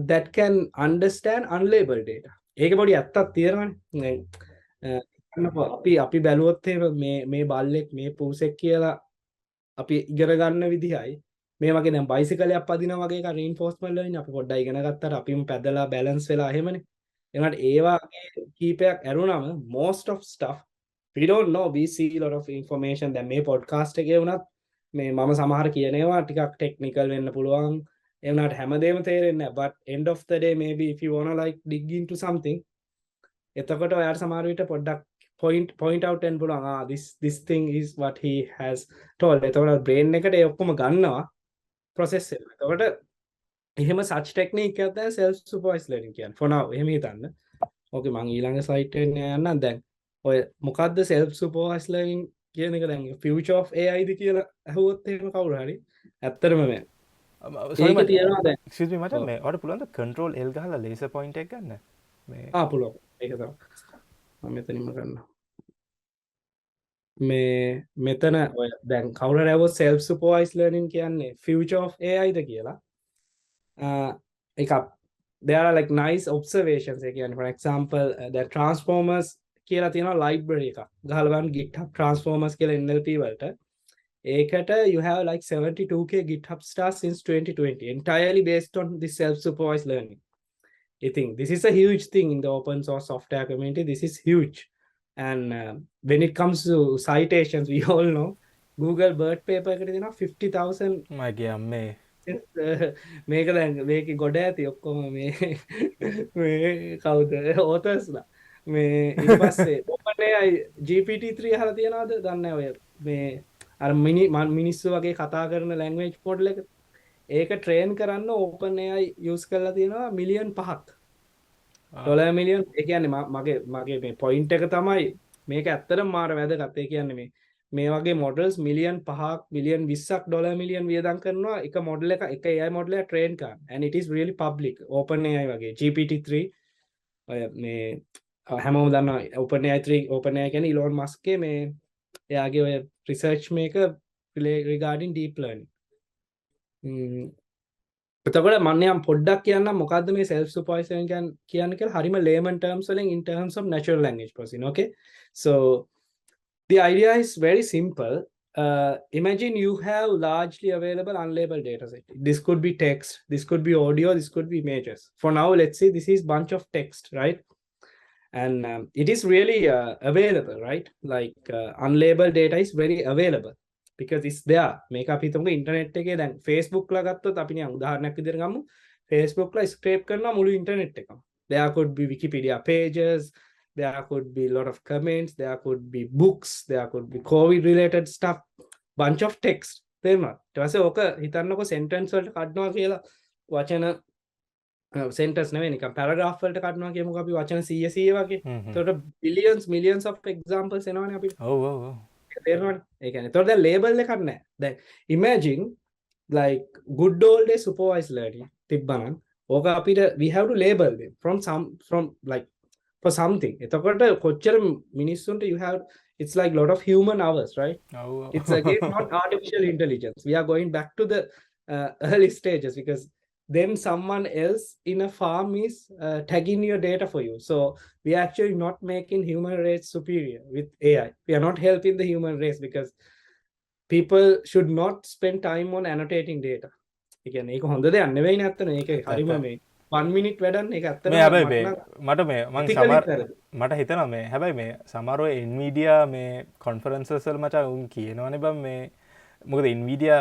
that can understand unlabeled data. ඒක පොඩි ඇත්තක් තියෙනවනේ. අපි බැලුවොත් මේ බල්ලෙක් මේ පූසෙක් කියලා අපි ඉගෙන ගන්න විදිහයි මේ වගේ දැන් බයිසිකලයක් පදිනවා වගේ එක රීන්ෆෝස්මන්ට් ලර්නින් අපි පොඩ්ඩක් ඉගෙන ගත්තාට අපිම පැදලා බැලන්ස් වෙලා එහෙමනේ. එනවාට ඒ වගේ කීපයක් ඇරුණම most of stuff we don't know, we see a lot of information. දැන් මේ podcast එකේ වුණත් මේ මම සමහර කියන ඒවා ටිකක් ටෙක්නිකල් වෙන්න පුළුවන්. ඒ වුණාට හැමදේම තේරෙන්නේ නැහැ. But end of the day maybe if you wanna like dig into something, එතකොට ඔයාට සමහර විට පොඩ්ඩක් point out වෙන්න පුළුවන්. This thing is what he has told. එතකොට brain එකට ඒ ඔක්කොම ගන්නවා process එක. එතකොට එහෙම such technique එකක් තමයි self supervised learning කියන්නේ. For now එහෙම හිතන්න. ඕකේ මම ඊළඟ slide එකට යන්නම්. දැන් ඔය මොකද්ද self supervised learning කියන එක දැන් future of AI ද කියලා අහුවොත් එහෙම කවුරු හරි ඇත්තටම මේ ඒක තියෙනවා දැන්. excuse me මචං මේ ඔයාලට පුළුවන් ද control L ගහලා laser point එක ගන්න මේ පුළුවන්. ඒක තමයි මම මෙතනින්ම කරනවා. මේ මෙතන ඔය දැන් කවුරු හරි આવොත් self supervised learning කියන්නේ future of AI ද කියලා එකක්. there are like nice observations. ඒ කියන්නේ for example the transformers කියලා තියෙනවා library එකක්. ගහලා බලන්න GitHub transformers කියලා NLP වලට. ඒකට you have like 72k GitHub stars since 2020 entirely based on this self supervised learning. I think this is a huge thing in the open source software community. This is huge. And when it comes to citations, we all know Google BERT paper එකට දෙනවා 50,000 මගේ අම්මේ මේක දැන් මේකේ ගොඩ ඇති ඔක්කොම මේ කවුද authors-ලා මේ ඊට පස්සේ OpenAI GPT-3 අහලා තියනවද දන්නේ ඔය මේ අර මිනිස්සු වගේ කතා කරන language model එක ඒක train කරන්න OpenAI use කරලා තියෙනවා මිලියන් 5ක් ඩොලර් මිලියන්. ඒ කියන්නේ මගේ මේ point එක තමයි මේක ඇත්තටම මාර වැදගත්. ඒ කියන්නේ මේ වගේ models මිලියන් 5ක් මිලියන් 20ක් ඩොලර් මිලියන් වියදම් කරනවා එක model එක AI model එක train කරන්න. And it is really public. OpenAI වගේ GPT-3 ඔය මේ හැමෝම දන්නවා OpenAI කියන්නේ Elon Musk මේ එයාගේ ඔය research මේක regarding deep learning. එතකොට මම යම් පොඩ්ඩක් කියන්නම් මොකද්ද මේ self supervised learning කියන්නේ කියලා හරිම layman terms වලින් in terms of natural language processing. Okay, so the idea is very simple. Imagine you have largely available unlabeled data set. This could be text, this could be audio, this could be images. For now, let's say this is bunch of text, right? And it is really available, right? Like unlabeled data is very available because it's there. මේක අපි හිතමුකෝ internet එකේ දැන් Facebook ලා ගත්තොත් අපි නිකන් උදාහරණයක් විදිහට ගමු. Facebook ලා ස්ක්‍රේප් කරනවා මුළු ඉන්ටර්නෙට් එකම. There could be Wikipedia pages, there could be a lot of comments, there could be books, there could be COVID related stuff, bunch of text. තේරුණාද? ඊට පස්සේ ඕක හිතන්නකෝ sentence වලට කඩනවා කියලා වචන sentence නෙවෙයි නිකන් paragraph වලට කඩනවා කියමුකෝ අපි වචන 100 වගේ. ඒකට billions millions of examples එනවනේ අපිට. ඔව් තේරෙනවනේ. ඒ කියන්නේ ඒතකොට දැන් label එකක් නැහැ. දැන් imagine like good old days supervised learning තිබ්බනම් ඕක අපිට we have to label them from like for something. එතකොට කොච්චර මිනිස්සුන්ට you have it's like lot of human hours, right? It's again not artificial intelligence. We are going back to the early stages because then someone else in a farm is tagging your data for you. So we are actually not making human race superior with AI. We are not helping the human race because people should not spend time on annotating data. Again, ඒක හොඳ දෙයක් නෙවෙයි නේ අත්තනේ. ඒක හරිම මේ 1 minute වැඩක් ඒක ඇත්තටම මේ හැබැයි මට මට හිතෙනවා මේ හැබැයි මේ සමහර ඔය Nvidia මේ conferences වල මචං උන් කියනවනේ බම් මේ මොකද Nvidia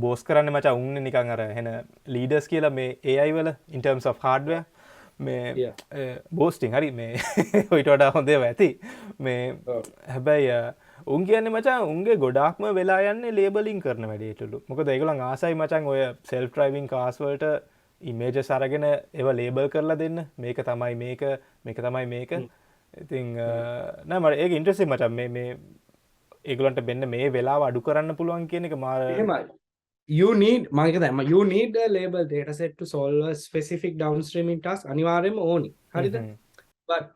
බෝස් කරන්න මචං උන්නේ නිකන් අර එන ලීඩර්ස් කියලා මේ AI වල in terms of hardware මේ බෝස්ටිං හරි මේ ඔයිට වඩා හොඳ ඒවා ඇති මේ හැබැයි උන් කියන්නේ මචං උන්ගේ ගොඩාක්ම වෙලා යන්නේ ලේබලින් කරන වැඩේටලු. මොකද ඒගොල්ලන් ආසයි මචං ඔය self driving cars වලට images අරගෙන ඒවා ලේබල් කරලා දෙන්න. මේක තමයි මේක තමයි මේක. ඉතින් නෑ මට ඒක ඉන්ට්‍රෙස්ටිං මචං මේ ඒගොල්ලන්ට මෙන්න මේ වෙලාව අඩු කරන්න පුළුවන් කියන එක මාර you need you need a label data set to solve a specific downstreaming task අනිවාර්යයෙන්ම ඕනි. හරිද? But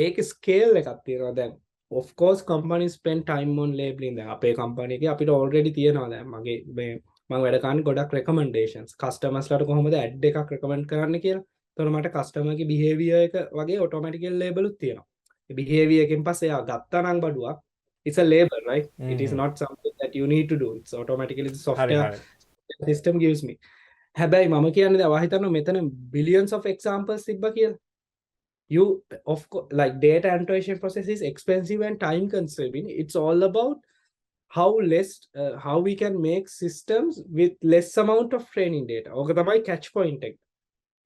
ඒක scale එකක් තියෙනවා දැන්. Of course companies spend time on labeling. දැන් අපේ company එකේ අපිට already තියෙනවා දැන් මගේ මේ මම වැඩ කරන්නේ ගොඩක් recommendations. customers ලාට කොහොමද ad එකක් recommend කරන්න කියලා. එතකොට මට customer ගේ behavior එක වගේ automatically label උත් තියෙනවා. ඒ behavior එකෙන් පස්සේ එයා ගත්තා නම් බඩුවක් it's a label, right? It is not something that you need to do. It's automatically the software system gives me. හැබැයි මම කියන්නේ දැන් වාහිතන්න මෙතන billions of examples තිබ්බා කියලා. You of course like data annotation process is expensive and time consuming. It's all about how we can make systems with less amount of training data. ඕක තමයි catch point එක.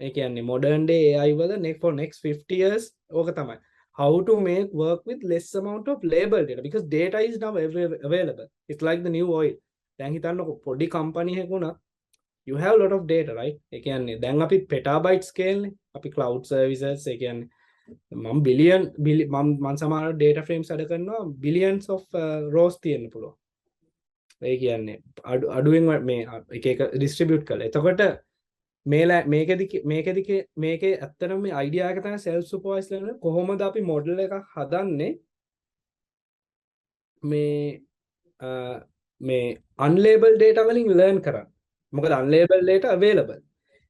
ඒ කියන්නේ modern day AI වල for next 50 years ඕක තමයි. How to make work with less amount of label data because data is now available. It's like the new oil. දැන් හිතන්නකො පොඩි company එකක උනා you have a lot of data, right? ඒ කියන්නේ දැන් අපි petabyte scale නේ. අපි cloud services ඒ කියන්නේ මම මම සමහර data frames අඩ කරනවා billions of rows තියෙන්න පුළුවන්. ඒ කියන්නේ අඩුවෙන් මේ එක එක distribute කරලා. එතකොට මේකේ ඇත්තටම මේ idea එක තමයි self supervised learning කොහොමද අපි model එකක් හදන්නේ මේ unlabeled data වලින් learn කරන්න. මොකද unlabeled data available.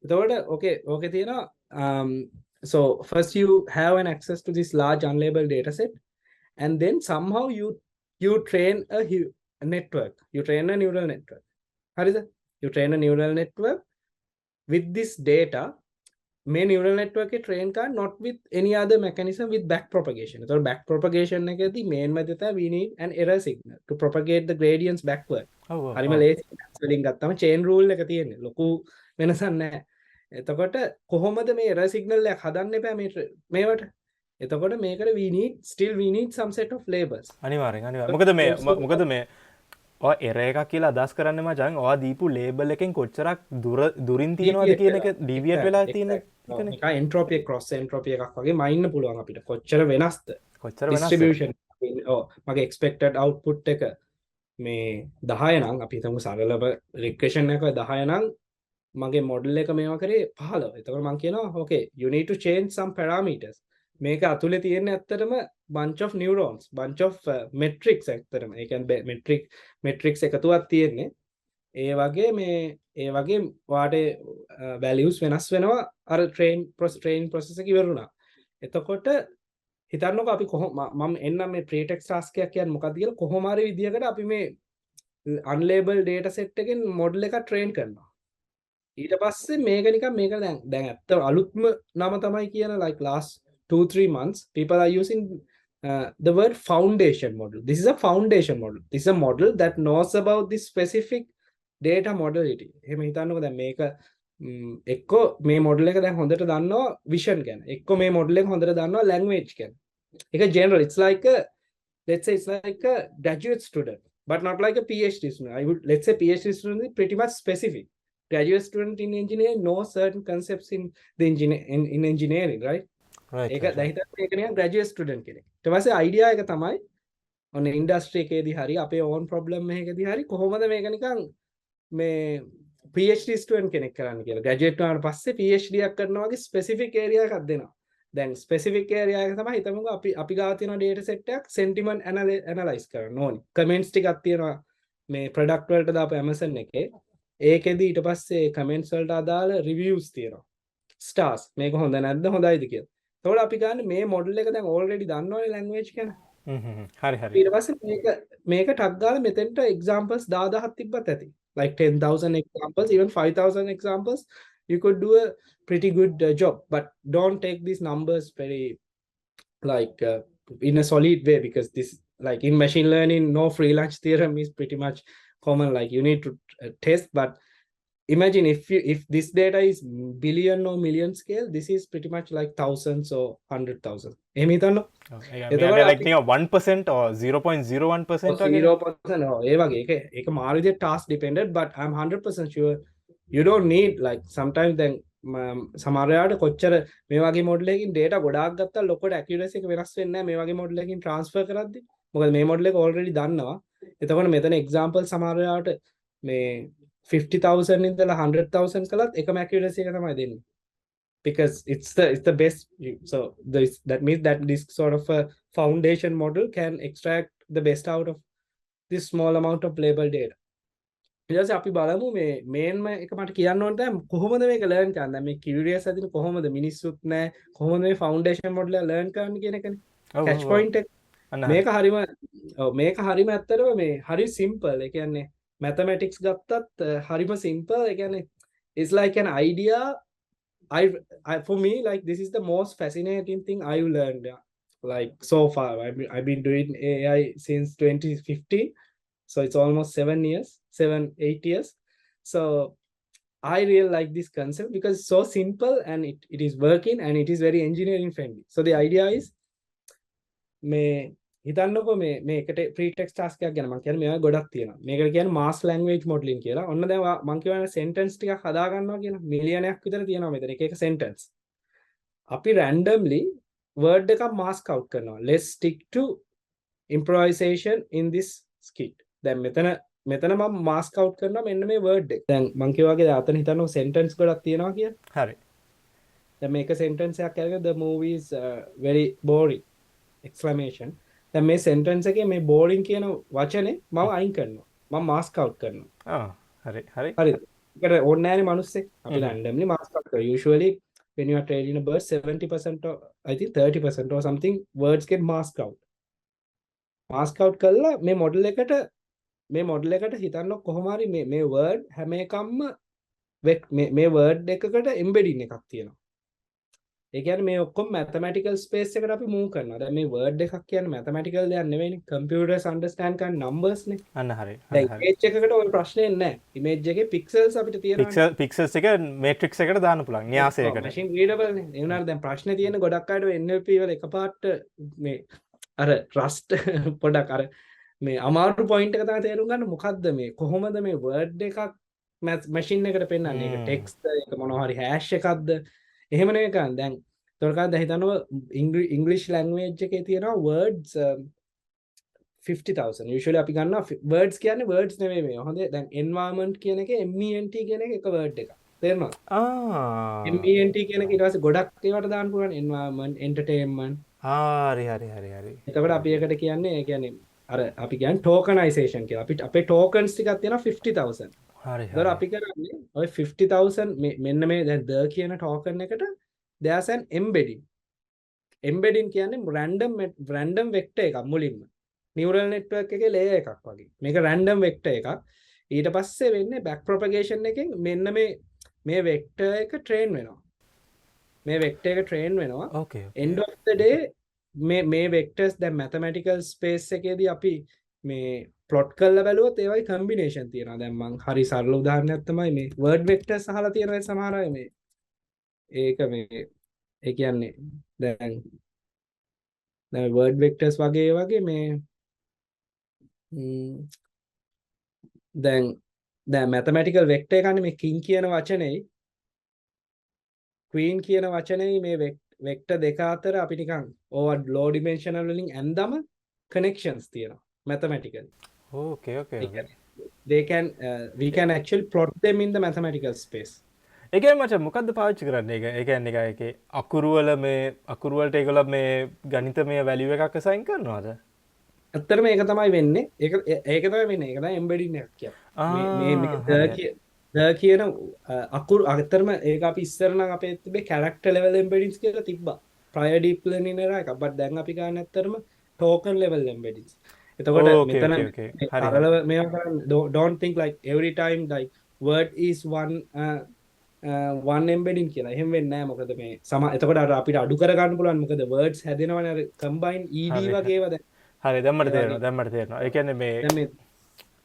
එතකොට okay තියෙනවා so first you have an access to this large unlabeled data set and then somehow you train a network. You train a neural network. හරිද? You train a neural network with this data. May neural network එක train කරන්න not with any other mechanism with back propagation. So back propagation එකදී main method we need an error signal to propagate the gradients backward. හරිම ලේසි වලින් ගත්තම chain rule එක තියෙන්නේ. ලොකු වෙනසක් නැහැ. එතකොට කොහොමද මේ error signal එක හදන්න එපා මේවට. එතකොට මේකට we need some set of labels. අනිවාර්යෙන්. මොකද මේ ඔය error එකක් කියලා අදහස් කරන්නේ මචං ඔයා දීපු label එකෙන් කොච්චරක් දුරින් තියෙනවද කියන එක deviate වෙලා තියෙන එකනේ. ඒක entropy cross entropy එකක් වගේ මයින්න පුළුවන් අපිට. කොච්චර වෙනස්ද? distribution. මගේ expected output එක මේ 10 නම් අපි හිතමු සරලව regression එක 10 නම් මගේ model එක මේවා කරේ 15. එතකොට මම කියනවා okay you need to change some parameters. මේක අතුලේ තියෙන ඇත්තටම bunch of neurons, bunch of metrics ඇත්තටම. ඒ කියන්නේ metrics එකතුවක් තියෙන්නේ. ඒ වගේ වාට values වෙනස් වෙනවා අර train process එක ඉවරුණා. එතකොට හිතන්නකෝ අපි මම එන්නම් මේ pre-text task එකක් කියන්නේ මොකක්ද කියලා කොහොම හරි විදියකට අපි මේ unlabeled data set එකෙන් model එක train කරනවා. ඊට පස්සේ මේක දැන් ඇත්ත අලුත්ම නම තමයි කියන like last 2-3 months people are using the word foundation model. This is a foundation model. This is a model that knows about this specific data modality. එහෙම හිතන්නකෝ දැන් මේක එක්කෝ මේ model එක දැන් හොඳට දන්නවා vision ගැන. එක්කෝ මේ model එක හොඳට දන්නවා language ගැන. ඒක general. It's like a graduate student but not like a PhD student. Let's say PhD student is pretty much specific. Graduate student in engineering know certain concepts in engineering, right? ඒක දැන් ඒක නිකන් graduate student කෙනෙක්. ඊට පස්සේ idea එක තමයි ඔන්න industry එකේදී හරි අපේ own problem එකකදී හරි කොහොමද මේක නිකන් මේ PhD student කෙනෙක් කරන්න කියලා. graduate වුණාට පස්සේ PhD එකක් කරනවා වගේ specific area එකක් දෙනවා. දැන් specific area එක තමයි හිතමුකෝ අපි ගාව තියෙන data set එකක් sentiment analyze කරන්න ඕනි. comments ටිකක් තියෙනවා මේ product වලට දාපු Amazon එකේ. ඒකෙදී ඊට පස්සේ comments වලට අදාළ reviews තියෙනවා. stars මේක හොඳ නැද්ද හොඳයිද කියලා. එතකොට අපි ගන්න මේ model එක දැන් already දන්නවනේ language ගැන. හරි. ඊට පස්සේ මේක ටක් ගාලා මෙතෙන්ට examples 10000ක් තිබ්බත් ඇති. like 10,000 examples, even 5,000 examples, you could do a pretty good job. But don't take these numbers very like in a solid way because this like in machine learning, no free lunch theorem is pretty much common. Like you need to test, but imagine if this data is billion or million scale, this is pretty much like thousands or 100,000. එහෙම හිතන්න. like 1% or 0.01% or 0% ඒ වගේ ඒක මාරු විදිහට task dependent, but I'm 100% sure you don't need like sometimes then සමහර වෙලාවට කොච්චර මේ වගේ model එකකින් data ගොඩාක් ගත්තා ලොකෝට accuracy එක වෙනස් වෙන්නේ නැහැ මේ වගේ model එකකින් transfer කරද්දි. මොකද මේ model එක already දන්නවා. එතකොට මෙතන example සමහර වෙලාවට මේ 50,000 ඉඳලා 100,000 කළත් එකම accuracy එක තමයි දෙන්නේ. Because it's the best. So that means that this sort of a foundation model can extract the best out of this small amount of label data. ඊට අපි බලමු මේ මේන්ම එක මට කියන්න ඕන දැන් කොහොමද මේක learn කරන්නේ. දැන් මේ curious ඇදින කොහොමද මිනිස්සුත් නැහැ කොහොමද මේ foundation model එක learn කරන්නේ කියන එකනේ. catch point එක. මේක හරිම ඇත්තටම මේ හරි simple. ඒ කියන්නේ mathematics ගත්තත් හරිම simple. ඒ කියන්නේ it's like an idea. For me, like, this is the most fascinating thing I've learned, like, so far. I've been doing AI since 2015, so it's almost 8 years. So I really like this concept because it's so simple and it is working and it is very engineering friendly. So the idea is, මේ හිතන්නකො මේ එකට free text task එකක් ගැන මම කියන්නේ මේවා ගොඩක් තියෙනවා. මේකට කියන්නේ mass language modeling කියලා. ඔන්න දැන් මම කියවනේ sentence ටිකක් හදා ගන්නවා කියලා. මිලියනයක් විතර තියෙනවා මෙතන එක sentence. අපි randomly word එකක් mask out කරනවා. Let's stick to improvisation in this skit. දැන් මෙතන මම mask out කරනවා මෙන්න මේ word එක. දැන් මම කියවාගේ අතන හිතන්නකො sentence ගොඩක් තියෙනවා කියලා. හරි. දැන් මේක sentence එකක් අරගෙන the movie is very boring exclamation. දැන් මේ sentence එකේ මේ boring කියන වචනේ මම අයින් කරනවා. මම mask out කරනවා. හරි. ඒකට ඕනේ නැහැනේ මිනිස්සෙක්. අපි randomly mask out කරනවා. Usually when you are training a bird, 70% or I think 30% or something words get masked out. Mask out කළා මේ model එකට හිතන්න කොහොම හරි මේ word හැම එකක්ම මේ word එකකට embedding එකක් තියෙනවා. ඒ කියන්නේ මේ ඔක්කොම mathematical space එකට අපි move කරනවා. දැන් මේ word එකක් කියන්නේ mathematical දෙයක් නෙවෙයිනේ. computers understand කරන numbers නේ. අන්න හරි. image එකකට ওই ප්‍රශ්නේ නැහැ. image එකේ pixels අපිට තියෙනවා. pixels එක matrix එකට දාන්න පුළුවන්. න්‍යාසයකට. machine readable නේ. ඒ වුණාට දැන් ප්‍රශ්නේ තියෙන ගොඩක් අයට NLP වල එකපාරට මේ අර trust පොඩක් අර මේ අමාරු point එක තමයි තේරුම් ගන්න මොකද්ද මේ කොහොමද මේ word එකක් machine එකට පෙන්නන්නේ. ඒක text එක මොනවා හරි hash එකක්ද එහෙම නෙවෙයි කන්. දැන් තොරකන් දැන් හිතනවා English language එකේ තියෙනවා words 50,000. usually අපි ගන්නවා words කියන්නේ words නෙවෙයි මේ. හොඳේ දැන් environment කියන එකේ MENT කියන එක word එකක්. තේරෙනවද? MENT කියන එක ඊට පස්සේ ගොඩක් ඒවට දාන්න පුළුවන්. environment, entertainment. හරි. එතකොට අපි ඒකට කියන්නේ ඒ කියන්නේ අර අපි කියන්නේ tokenization කියලා. අපිට අපේ tokens ටිකක් තියෙනවා 50,000. හරි. ඒතර අපි කරන්නේ ඔය 50,000 මෙන්න මේ දැන් the කියන token එකට there's an embedding. embedding කියන්නේ random vector එකක් මුලින්ම. neural network එකේ layer එකක් වගේ. මේක random vector එකක්. ඊට පස්සේ වෙන්නේ back propagation එකෙන් මෙන්න මේ vector එක train වෙනවා. මේ vector එක train වෙනවා. Okay. end of the day මේ vectors දැන් mathematical space එකේදී අපි මේ plot කරලා බැලුවොත් ඒවයි combination තියෙනවා. දැන් මම හරි සරල උදාහරණයක් තමයි මේ word vectors අහලා තියෙනවා සමහර අය මේ ඒක මේ ඒ කියන්නේ දැන් word vectors වගේ මේ දැන් mathematical vector එකනේ මේ king කියන වචනේ queen කියන වචනේ මේ vector දෙක අතර අපි නිකන් ඕවා low dimensional වලින් ඇන්දම connections තියෙනවා mathematically. Okay. They can we can actually plot them in the mathematical space. ඒ කියන්නේ මචං මොකද්ද පාවිච්චි කරන්නේ? ඒ කියන්නේ ඒකේ අකුරු වල මේ අකුරු වලට ඒගොල්ලෝ මේ ගණිතමය value එකක් assign කරනවද? ඇත්තටම ඒක තමයි වෙන්නේ. ඒක තමයි වෙන්නේ. ඒක තමයි embedding එකක් කියන්නේ. මේ the කියන අකුරු අතරම ඒක අපි ඉස්සර නම් අපේ තිබේ character level embeddings කියලා තිබ්බා. prior deep learning era එකක්. but දැන් අපි ගන්න ඇත්තටම token level embeddings. එතකොට මෙතන හරලව මේවා කරන්නේ don't think like every time like word is one embedding කියලා. එහෙම වෙන්නේ නැහැ. මොකද මේ එතකොට අපිට අඩු කර ගන්න පුළුවන්. මොකද words හැදෙනවනේ අර combine ed වගේ ඒවා දැන්. හරි දැන් මට තේරෙනවා. ඒ කියන්නේ මේ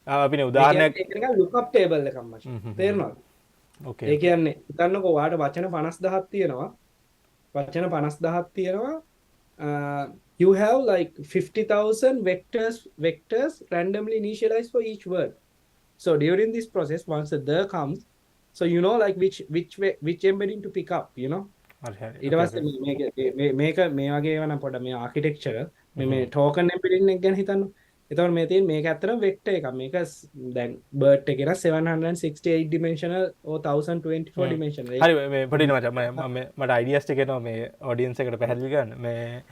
අපිනේ උදාහරණයක් ඒක නිකන් lookup table එකක් මචං. තේරෙනවද? Okay. ඒ කියන්නේ හිතන්නකෝ ඔයාලට වචන 50000ක් තියෙනවා. You have like 50,000 vectors randomly initialized for each word. So during this process, once the comes, so you know like which embedding to pick up, you know. ඊට පස්සේ මේක මේ වගේ ඒවා නම් පොඩ්ඩක් මේ ආකිටෙක්චර් මේ token embedding එක ගැන හිතන්න. එතකොට මේ තියෙන මේක ඇත්තටම vector එකක්. මේක දැන් BERT එකේ නම් 768 dimensional or 1024 dimensional. හරි මේ පොඩි මචං මට ideas ටික එනවා මේ audience එකට පැහැදිලි කරන්න. මේ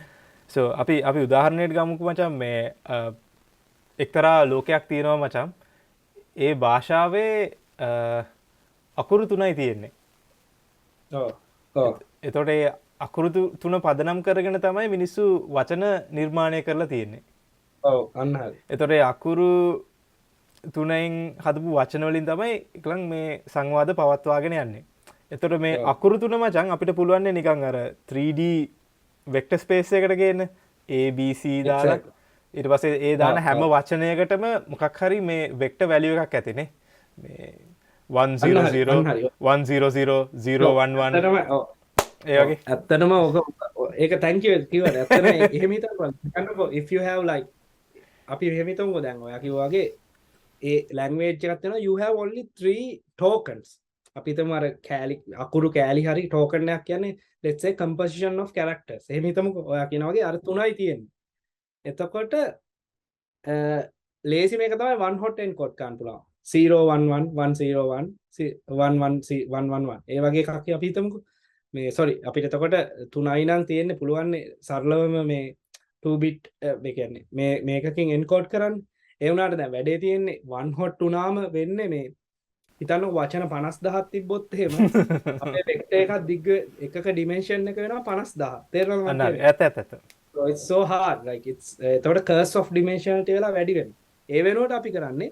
so අපි උදාහරණයක් ගමුකෝ මචං මේ එක්තරා ලෝකයක් තියෙනවා මචං. ඒ භාෂාවේ අකුරු 3යි තියෙන්නේ. එතකොට ඒ අකුරු 3 පදනම් කරගෙන තමයි මිනිස්සු වචන නිර්මාණය කරලා තියෙන්නේ. අන්න හරි. එතකොට ඒ අකුරු තුනෙන් හදපු වචන වලින් තමයි එකලන් මේ සංවාද පවත්වාගෙන යන්නේ. එතකොට මේ අකුරු තුන මචං අපිට පුළුවන් නිකන් අර 3D වෙක්ටර් ස්පේස් එකට ගේන්න ABC දාලා ඊට පස්සේ ඒ දාන හැම වචනයකටම මොකක් හරි මේ වෙක්ටර් වැලියු එකක් ඇතිනේ. මේ 100 100 011 ඒ වගේ. ඇත්තටම ඔක ඒක thank you කිව්වට ඇත්තටම එහෙම හිතන්නකෝ if you have like අපි එහෙම හිතමුකෝ දැන් ඔයා කිව්වා වගේ ඒ language එකක් තියෙනවා you have only 3 tokens අපි හිතමු අර කෑලි අකුරු කෑලි හරි token එකක් කියන්නේ let's say composition of characters එහෙම හිතමුකෝ ඔයා කියනවා වගේ අර තුනයි තියෙන්නේ එතකොට ලේසි මේක තමයි one hot encode කරන්න පුළුවන් 011 101 111 ඒ වගේ එකක් අපි හිතමුකෝ මේ sorry අපිට එතකොට තුනයි නම් තියෙන්න පුළුවන් සරලවම මේ 2 bit මේ කියන්නේ මේකකින් encode කරන්න ඒ වුණාට දැන් වැඩේ තියෙන්නේ one hot වුණාම වෙන්නේ මේ හිතන්න වචන 50000ක් තිබ්බොත් එහෙම අපේ වෙක්ටර් එකක් දිග්ග එකක dimension එක වෙනවා 50000 තේරෙනවද මම කියන්නේ ඇත්ත so it's so hard like it's එතකොට curse of dimensionality වෙලා වැඩි වෙනවා ඒ වෙනුවට අපි කරන්නේ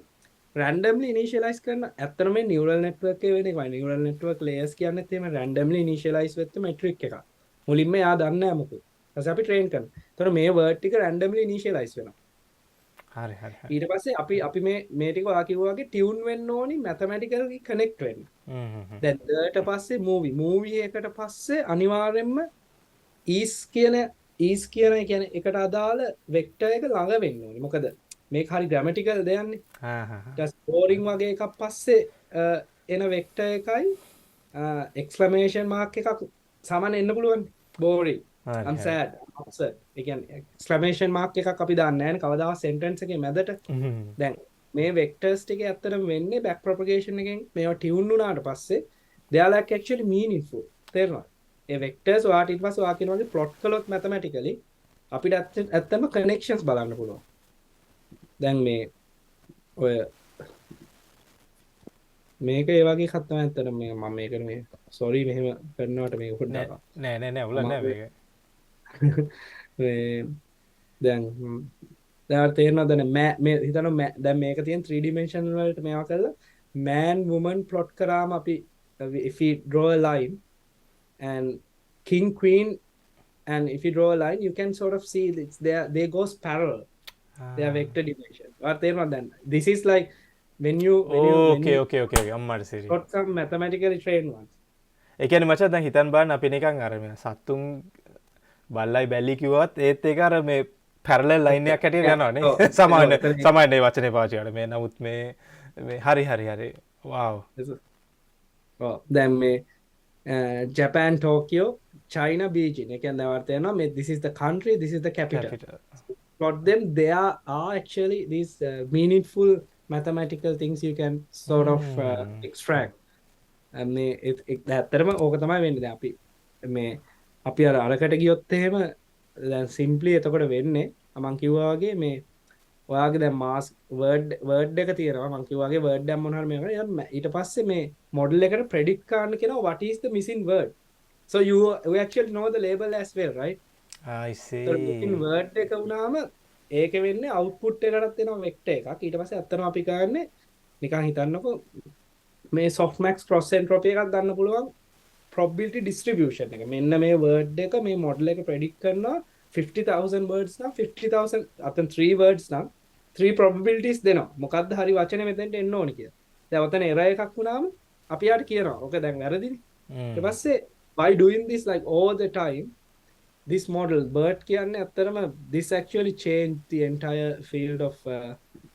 randomly initialize කරන ඇත්තටම මේ neural network එකේ වෙන එකයි neural network layers කියන්නේත් එහෙම randomly initialize වෙච්ච metric එකක් මුලින්ම එයා දන්නේ නැහැ මොකද ඊට පස්සේ අපි train කරනවා එතකොට මේ word ටික randomly initialize වෙනවා හරි ඊට පස්සේ අපි මේ ටික ඔයා කිව්වා වගේ tune වෙන්න ඕනි mathematically connect වෙන්න දැන් ඊට පස්සේ movie එකට පස්සේ අනිවාර්යෙන්ම is කියන කියන්නේ එකට අදාළ vector එක ළඟ වෙන්න ඕනි මොකද මේක හරි grammatical දෙයක්නේ just boring වගේ එකක් පස්සේ එන vector එකයි exclamation mark එකක් සමාන එන්න පුළුවන් boring I'm sad upset ඒ කියන්නේ exclamation mark එකක් අපි දාන්නේ නැහැ නේ කවදාවත් sentence එකේ මැදට දැන් මේ vectors ටික ඇත්තටම වෙන්නේ back propagation එකෙන් මේවා tune වුණාට පස්සේ they are like actually meaningful තේරෙනවද ඒ vectors ඔයාට ඊට පස්සේ ඔයා කියන වගේ plot කළොත් mathematically අපිට ඇත්තටම connections බලන්න පුළුවන් දැන් මේ ඔය මේක ඒ වගේ එකක් තමයි ඇත්තටම මම මේකට මේ sorry මෙහෙම කරනවට මේක පොඩ්ඩක් නෑ උල නෑ මේක දැන් තේරෙනවද මේ හිතන්න දැන් මේක තියෙන 3 dimensional වලට මේවා කරලා man woman plot කරාම අපි if we draw a line and king queen and if you draw a line you can sort of see it's there they goes parallel they are vector dimension තේරෙනවද දැන් this is like when you okay අම්මාට සීරි got some mathematically trained ones ඒ කියන්නේ මචං දැන් හිතන්න බලන්න අපි නිකන් අර මේ සත්තුන් බල්ලයි බැල්ලි කිව්වත් ඒත් ඒක අර මේ පැරලල් ලයින් එකක් හැටියට යනවානේ සමාන මේ වචනේ පාවිච්චි කරලා මේ නමුත් මේ හරි wow දැන් මේ Japan Tokyo China Beijing ඒ කියන්නේ වාර්ත වෙනවා මේ this is the country this is the capital for them they are actually these meaningful mathematical things you can sort of extract මේ ඇත්තටම ඕක තමයි වෙන්නේ දැන් අපි අරකට ගියොත් එහෙම දැන් simply එතකොට වෙන්නේ මම කිව්වා වගේ මේ ඔයාගේ දැන් mass word එක තියෙනවා මම කිව්වා වගේ word එක මොන හරි මේක ඊට පස්සේ මේ model එකට predict කරන්න කියනවා what is the missing word so you actually know the label as well right I see so missing word එක වුණාම ඒක වෙන්නේ output එකකටත් එනවා vector එකක් ඊට පස්සේ අත්තම අපි කරන්නේ නිකන් හිතන්නකෝ මේ softmax cross entropy එකක් ගන්න පුළුවන් probability distribution එක මෙන්න මේ word එක මේ model එක predict කරනවා 50000 words නම් 50000 අතන 3 words නම් 3 probabilities දෙනවා මොකද්ද හරි වචනේ මෙතෙන්ට එන්න ඕනි කියලා දැන් ඔතන error එකක් වුණාම අපි යාට කියනවා ඕක දැන් වැරදිනේ ඊට පස්සේ by doing this like all the time this model BERT කියන්නේ අත්‍තරම this actually changed the entire field of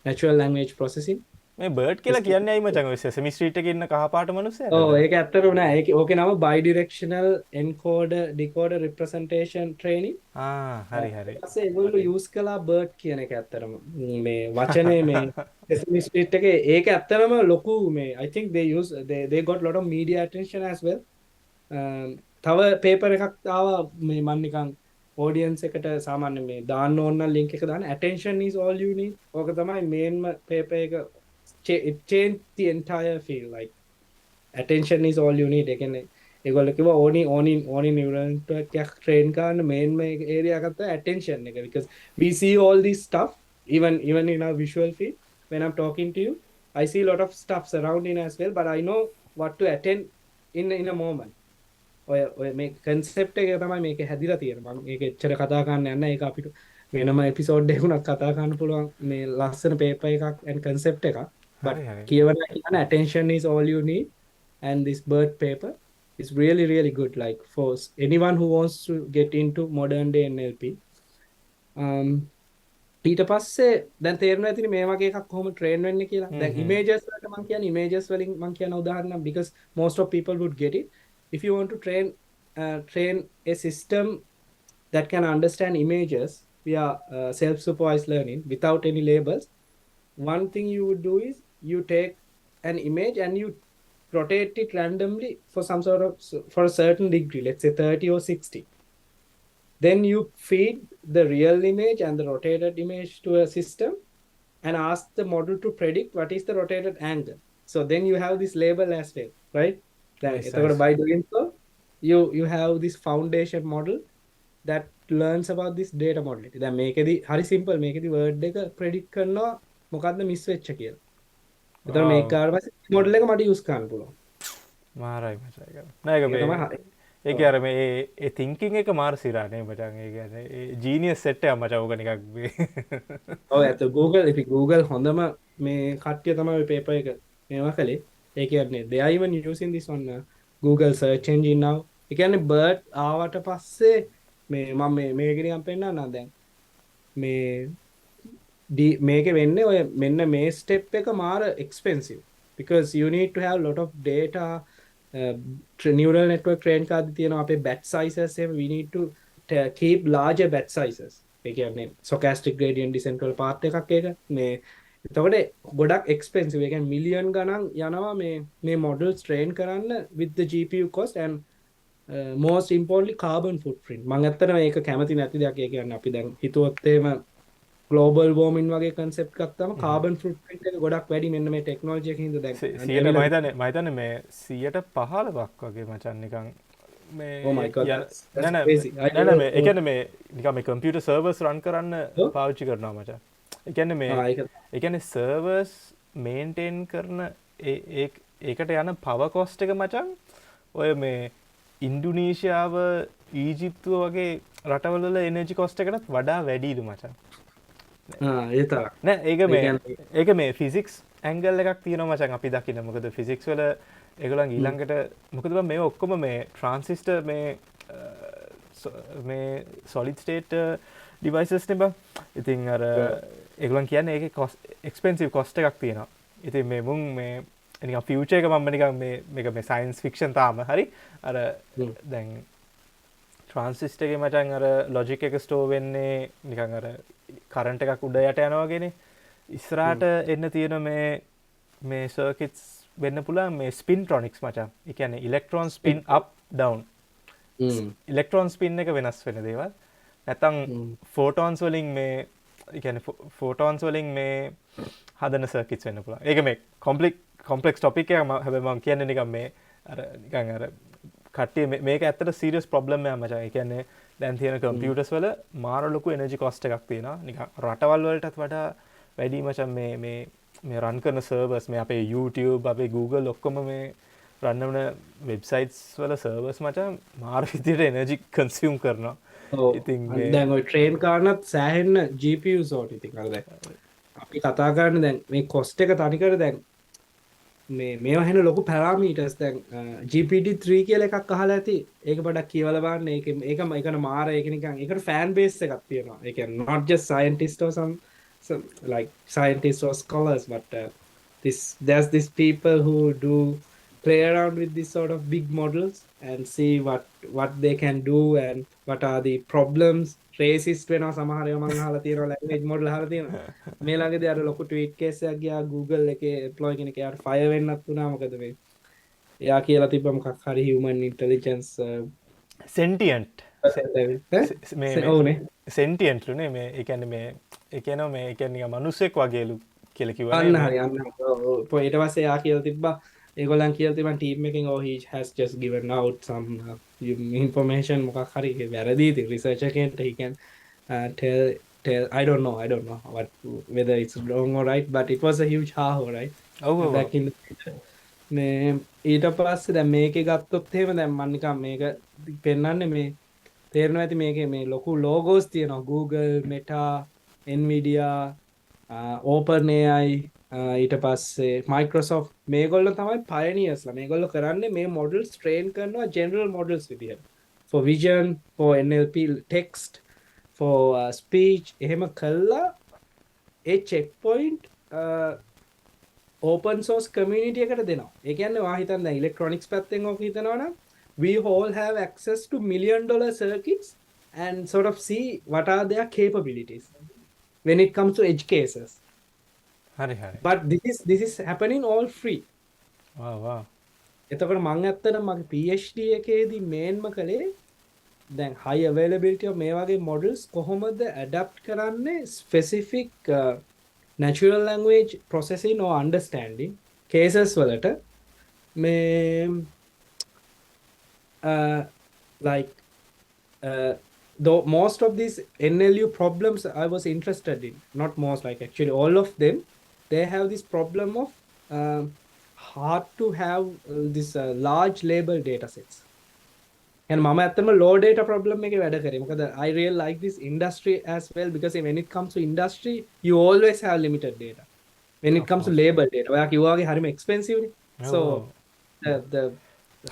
natural language processing මේ BERT කියලා කියන්නේ අයි මචං ඔය Sesame Street එකේ ඉන්න කහපාට මිනිස්සයා ඔව් ඒක ඇත්තටම නෑ ඕකේ නම bidirectional encoder decoder representation training හරි ඊපස්සේ ඒගොල්ලෝ use කළා BERT කියන එක ඇත්තටම මේ වචනේ මේ Sesame Street එකේ ඒක ඇත්තටම ලොකු මේ I think they got lot of media attention as well තව paper එකක් ආවා මේ මම නිකන් audience එකට සාමාන්‍ය මේ දාන්න ඕන නම් link එක දාන්න attention is all you need ඕක තමයි main paper එක it changed the entire field like attention is all you need එකනේ ඒගොල්ලෝ කිව්වා ඕනි neural network එකක් train කරන්න main area එකක් තමයි attention එක because we see all this stuff even in our visual field when I'm talking to you, I see a lot of stuff surrounding as well, but I know what to attend in a moment. ඔය මේ concept එක තමයි මේක හැදිලා තියෙන්නේ. මම මේක එච්චර කතා කරන්න යන්නේ ඒක අපිට වෙනම එපිසෝඩ් එකකුණක් කතා කරන්න පුළුවන් මේ ලස්සන paper එකක් and concept එකක්. But හරි හරි. කියවන කියන attention is all you need, and this BERT paper is really really good, like for anyone who wants to get into modern day NLP. ඊට පස්සේ දැන් තේරෙනවා ඇතිනේ මේ වගේ එකක් කොහොම ට්‍රේන් වෙන්නේ කියලා. දැන් images වලට මම කියන්නේ images වලින් මම කියන උදාහරණ because most of people would get it. If you want to train a system that can understand images via self-supervised learning without any labels, one thing you would do is you take an image and you rotate it randomly for for a certain degree, let's say 30 or 60. Then you feed the real image and the rotated image to a system and ask the model to predict what is the rotated angle. So then you have this label as well, right? Nice. By doing so, you have this foundation model that learns about this data modality. දැන් මේකෙදි හරි simple, මේකෙදි word එක predict කරනවා මොකද්ද miss වෙච්ච කියලා. එතකොට මේක කාට පස්සේ model එක මට use කරන්න පුළුවන්. මාරයි මචං. නෑ ඒක මේ ඒක අර මේ ඒ thinking එක මාර සිරානේ මචං. ඒ කියන්නේ ඒ genius set එක මචං ඕක නිකක් මේ. ඔව් ඇත්ත Google හොඳම මේ කට්ටිය තමයි ඔය paper එක මේවා කළේ. ඒ කියන්නේ they are even using this on Google search engine now. ඒ කියන්නේ BERT ආවට පස්සේ මේ මම මේක නිකන් පෙන්නන්නම් දැන්. මේක වෙන්නේ ඔය මෙන්න මේ step එක මාර expensive because you need to have a lot of data. Neural network train කරද්දී තියෙනවා අපේ batch sizes එහෙම we need to keep larger batch sizes. ඒ කියන්නේ stochastic gradient descent වල part එකක් ඒක මේ එතකොට ගොඩක් expensive. ඒ කියන්නේ මිලියන් ගණන් යනවා මේ models train කරන්න with the GPU cost and most importantly carbon footprint. මම ඇත්තටම මේක කැමති නැති දෙයක්. ඒ කියන්නේ අපි දැන් හිතුවොත් එහෙම global warming වගේ concept ගත්තම carbon footprint එක ගොඩක් වැඩි මෙන්න මේ technology එකකින් හින්දා දැන් 100ට මම හිතන්නේ මේ 115ක් වගේ මචං නිකන් මේ oh my god නෑ මේ ඒ කියන්නේ මේ නිකන් මේ computer servers run කරන්න පාවිච්චි කරනවා මචං. ඒ කියන්නේ මේ ඒ කියන්නේ servers maintain කරන ඒකට යන power cost එක මචං ඔය මේ ඉන්දුනීසියාව ඊජිප්තුව වගේ රටවල වල energy cost එකටත් වඩා වැඩිලු මචං. නෑ ඒක මේ ෆිසික්ස් ඇංගල් එකක් තියෙනවා මචං අපි දකින්න. මොකද ෆිසික්ස් වල ඒගොල්ලන් ඊළඟට මොකද බං මේ ඔක්කොම මේ ට්‍රාන්සිස්ටර් මේ solid state devices නේ බං. ඉතින් අර ඒගොල්ලන් කියන්නේ ඒකේ cost expensive cost එකක් තියෙනවා. ඉතින් මේ මුන් මේ නිකන් ෆියුචර් එක මම නිකන් මේක මේ සයන්ස් ෆික්ෂන් තාම හරි අර දැන් ට්‍රාන්සිස්ටර් එකේ මචං අර ලොජික් එක ස්ටෝර් වෙන්නේ නිකන් අර කරන්ට් එකක් උඩ යට යනවා වගේනේ. ඉස්සරහට එන්න තියෙන මේ සර්කිට්ස් වෙන්න පුළුවන් මේ ස්පින්ට්‍රොනික්ස් මචං. ඒ කියන්නේ ඉලෙක්ට්‍රෝන ස්පින් අප් ඩවුන්. ඉලෙක්ට්‍රෝන ස්පින් එක වෙනස් වෙන දේවල්. නැත්තම් ෆෝටෝන්ස් වලින් මේ ඒ කියන්නේ ෆෝටෝන්ස් වලින් මේ හදන සර්කිට්ස් වෙන්න පුළුවන්. ඒක මේ කොම්ප්ලෙක්ස් ටොපික් එකක්. හැබැයි මම කියන්නේ නිකන් මේ අර නිකන් අර කට්ටිය මේක ඇත්තට සීරියස් ප්‍රොබ්ලම් එකක් මචං. ඒ කියන්නේ දැන් තියෙන කම්පියුටර්ස් වල මාර ලොකු එනර්ජි කොස්ට් එකක් තියෙනවා. නිකන් රටවල් වලටත් වඩා වැඩි මචං මේ රන් කරන සර්වර්ස් මේ අපේ YouTube අපේ Google ඔක්කොම මේ රන් කරන වෙබ්සයිට්ස් වල සර්වර්ස් මචං මාර විදියට එනර්ජි කන්සියුම් කරනවා. ඉතින් දැන් ඔය ට්‍රේන් කරනත් සෑහෙන්න GPUs ඕට. ඉතින් අර දැන් අපි කතා කරන්නේ දැන් මේ කොස්ට් එක තනිකර දැන් මේවා හෙන ලොකු පැරාමීටර්ස් දැන් GPT-3 කියලා එකක් අහලා ඇති. ඒක පොඩ්ඩක් කියවලා බලන්න. ඒකන මාර ඒක නිකන් ඒකට ෆෑන් බේස් එකක් තියෙනවා. ඒ කියන්නේ not just scientists or some like scientists or scholars, but there's this people who do play around with this sort of big models and see what they can do and what are the problems. racist වෙනවා සමහර ඒවා මම අහලා තියෙනවා language model අහලා තියෙනවා. මේ ළඟදී අර ලොකු tweet case එකක් ගියා Google එකේ employee කෙනෙක් යාට fire වෙන්නත් උනා. මොකද මේ එයා කියලා තිබ්බ මොකක් හරි human intelligence sentient sentient නේ මේ ඒ කියන්නේ මේ ඒ කියනවා මේ ඒ කියන්නේ මිනිස්සෙක් වගේලු කියලා කිව්වා නේ. අන්න හරි අන්න. ඊට පස්සේ එයා කියලා තිබ්බා ඒගොල්ලන් කියලා තිබ්බා ටීම් එකෙන් he has just given out some information මොකක් හරි වැරදි ඉතින් researcher කෙනෙක්ට he can tell tell. I don't know what whether it's wrong or right, but it was a huge haho, right? Back in මේ ඊට පස්සේ දැන් මේකේ ගත්තොත් එහෙම දැන් මම නිකන් මේක පෙන්නන්නේ මේ තේරෙනවා ඇති මේකේ මේ ලොකු logos තියෙනවා Google, Meta, Nvidia, OpenAI, ඊට පස්සේ Microsoft මේගොල්ලෝ තමයි pioneers ලා. මේගොල්ලෝ කරන්නේ මේ models train කරනවා general models විදියට. For vision, for NLP text, for speech එහෙම කළා ඒ checkpoint open source community එකට දෙනවා. ඒ කියන්නේ වා හිතන්න දැන් electronics පැත්තෙන් ඔක හිතනවා නම් we all have access to $1 million circuits and sort of see what are their capabilities when it comes to edge cases. හරි හරි. But this is happening all free. wow. එතකොට මම ඇත්තටම මගේ PhD එකේදී මේන්ම කළේ දැන් high availability of මේ වගේ models කොහොමද adapt කරන්නේ specific natural language processing or understanding cases වලට මේ like though most of these NLU problems I was interested in, not most, like actually all of them, they have this problem of hard to have this large label data sets. And mama ඇත්තම low data problem එකේ වැඩ කරේ. මොකද I really like this industry as well, because when it comes to industry you always have limited data. When it comes to label data, ඔයා කිව්වා වගේ හරිම expensive නේ. So the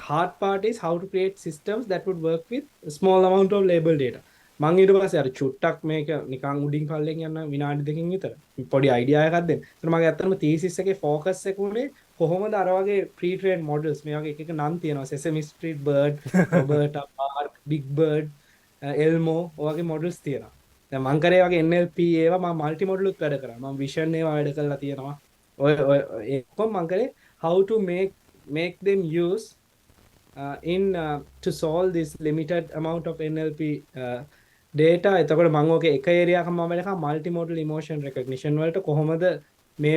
hard part is how to create systems that would work with a small amount of label data. මම ඊට පස්සේ අර චුට්ටක් මේක නිකන් උඩින් පල්ලෙන් යන විනාඩි දෙකකින් විතර පොඩි අයිඩියා එකක් දෙන්න. ඒතර මගේ ඇත්තටම thesis එකේ focus එක උනේ කොහොමද අර වගේ pre-trained models මේ වගේ එක එක නම් තියෙනවා Sesame Street, BERT, Roberta, Park, Big Bird, Elmo වගේ models තියෙනවා. දැන් මම කරේ වගේ NLP ඒවා මම multi model උත් වැඩ කරා. මම vision ඒවා වැඩ කරලා තියෙනවා. ඔය ඒකම මම කරේ how to make them use to solve this limited amount of NLP data. එතකොට මම ඔක එක area එකක් මම වැඩ කරා multi modal emotion recognition වලට කොහොමද මේ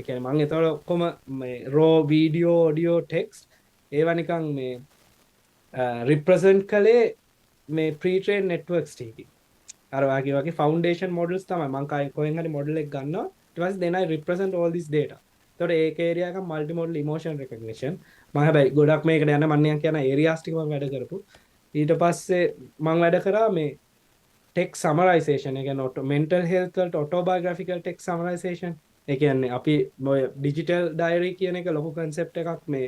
කියන්නේ මම එතකොට ඔක්කොම මේ raw video audio text ඒවා නිකන් මේ represent කළේ මේ pre-trained networks ටිකකින්. අර වගේ foundation models තමයි මම කොහෙන් හරි model එක ගන්නවා ඊට පස්සේ then I represent all this data. එතකොට ඒක area එකක් multi modal emotion recognition. මම හැබැයි ගොඩක් මේකට යන්න මම නිකන් කියන areas ටික මම වැඩ කරපු. ඊට පස්සේ මම වැඩ කරා මේ text summarization. ඒ කියන්නේ mental health වලට autobiographical text summarization. ඒ කියන්නේ අපි ඔය digital diary කියන එක ලොකු concept එකක් මේ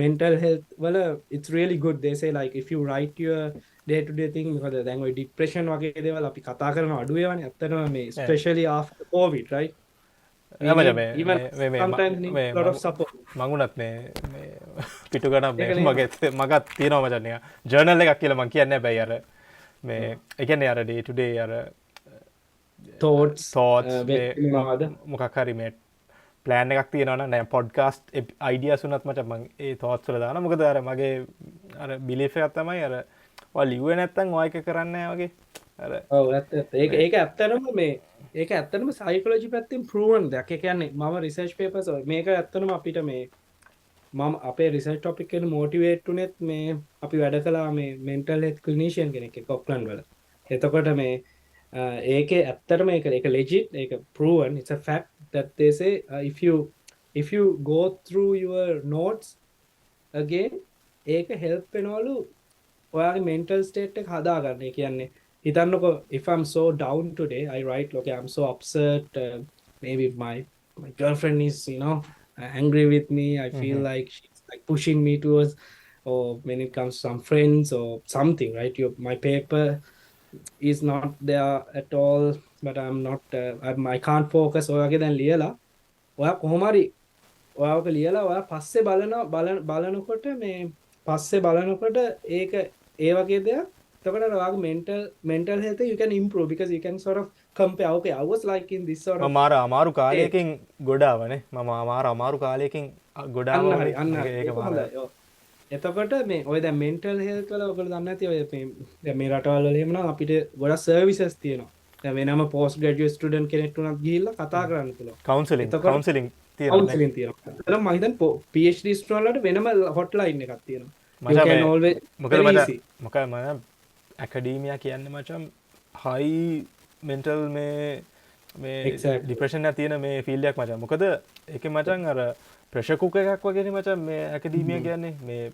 mental health වල it's really good. They say like if you write your day to day thing, because දැන් ඔය depression වගේ දේවල් අපි කතා කරන අඩු ඒවානේ ඇත්තටම මේ especially after covid, right? මංගුණත් මේ පිටු ගණන් මගත් තියෙනවා මචන් නිකන් ජර්නල් එකක් කියලා මං කියන්නේ බැයි අර මේ ඒ කියන්නේ අර day to day අර thoughts මොකක් හරි මේ ප්ලෑන් එකක් තියෙනවා නම් දැන් පොඩ්කාස්ට් අයිඩියාස් උනත් මචන් මං ඒ thoughts වල දානවා. මොකද අර මගේ අර බිලීෆ් එකක් තමයි අර ඔය ලිව්වේ නැත්තම් ඔය එක කරන්නේ නැහැ වගේ අර ඔව් ඒක ඇත්තටම මේ ඒක ඇත්තටම සයිකොලොජි පැත්තෙන් ප්‍රූවන් දෙයක්. ඒ කියන්නේ මම රිසර්ච් පේපර්ස් මේක ඇත්තටම අපිට මේ මම අපේ රිසර්ච් ටොපික් එකට මොටිවේට් උනේත් මේ අපි වැඩ කළා මේ මෙන්ටල් හෙල්ත් ක්ලිනිෂියන් කෙනෙක් එක්ක ඔක්ලන්ඩ් වල. එතකොට මේ ඒකේ ඇත්තටම ඒක legit, ඒක proven, it's a fact that they say if you go through your notes again ඒක help වෙනවලු ඔයාගේ mental state එක හදාගන්න. ඒ කියන්නේ හිතන්නකො if I'm so down today, I write okay, I'm so upset, maybe my girlfriend is angry with me, I feel like she's like pushing me towards, or when it comes to some friends or something, right? My paper is not there at all, but I'm not I can't focus. ඔයාගේ දැන් ලියලා ඔයා කොහොම හරි ඔයාක ලියලා ඔයා පස්සේ බලනකොට මේ පස්සේ බලනකොට ඒක ඒ වගේ දෙයක්. එතකොට ඔයාගේ mental health you can improve, because you can sort of compare, okay, I was like in this sort of අමාරු කාලයකින් ගොඩාවනේ මම අමාරු කාලයකින් ගොඩාවනේ ඒක හොඳයි. එතකොට මේ ඔය දැන් mental health වල ඔයගොල්ලෝ දන්නේ නැති ඔය දැන් මේ රටවල් වල එහෙම නම් අපිට ගොඩක් services තියෙනවා. දැන් වෙනම post graduate student කෙනෙක්ට උනත් ගිහිල්ලා කතා කරන්න පුළුවන්. counseling තියෙනවා. එතන මම හිතන්නේ PhD student වලට වෙනම hotline එකක් තියෙනවා. You can always මොකද මම ඇකඩීමියා කියන්නේ මචං high මෙන්ටල් මේ Exactly. ඩිප්‍රෙෂන් එක තියෙන මේ ෆීල්ඩ් එකක් මචං. මොකද ඒකේ මචං අර ප්‍රෙෂර් කුකර් එකක් වගේනේ මචං මේ ඇකඩීමියා කියන්නේ මේ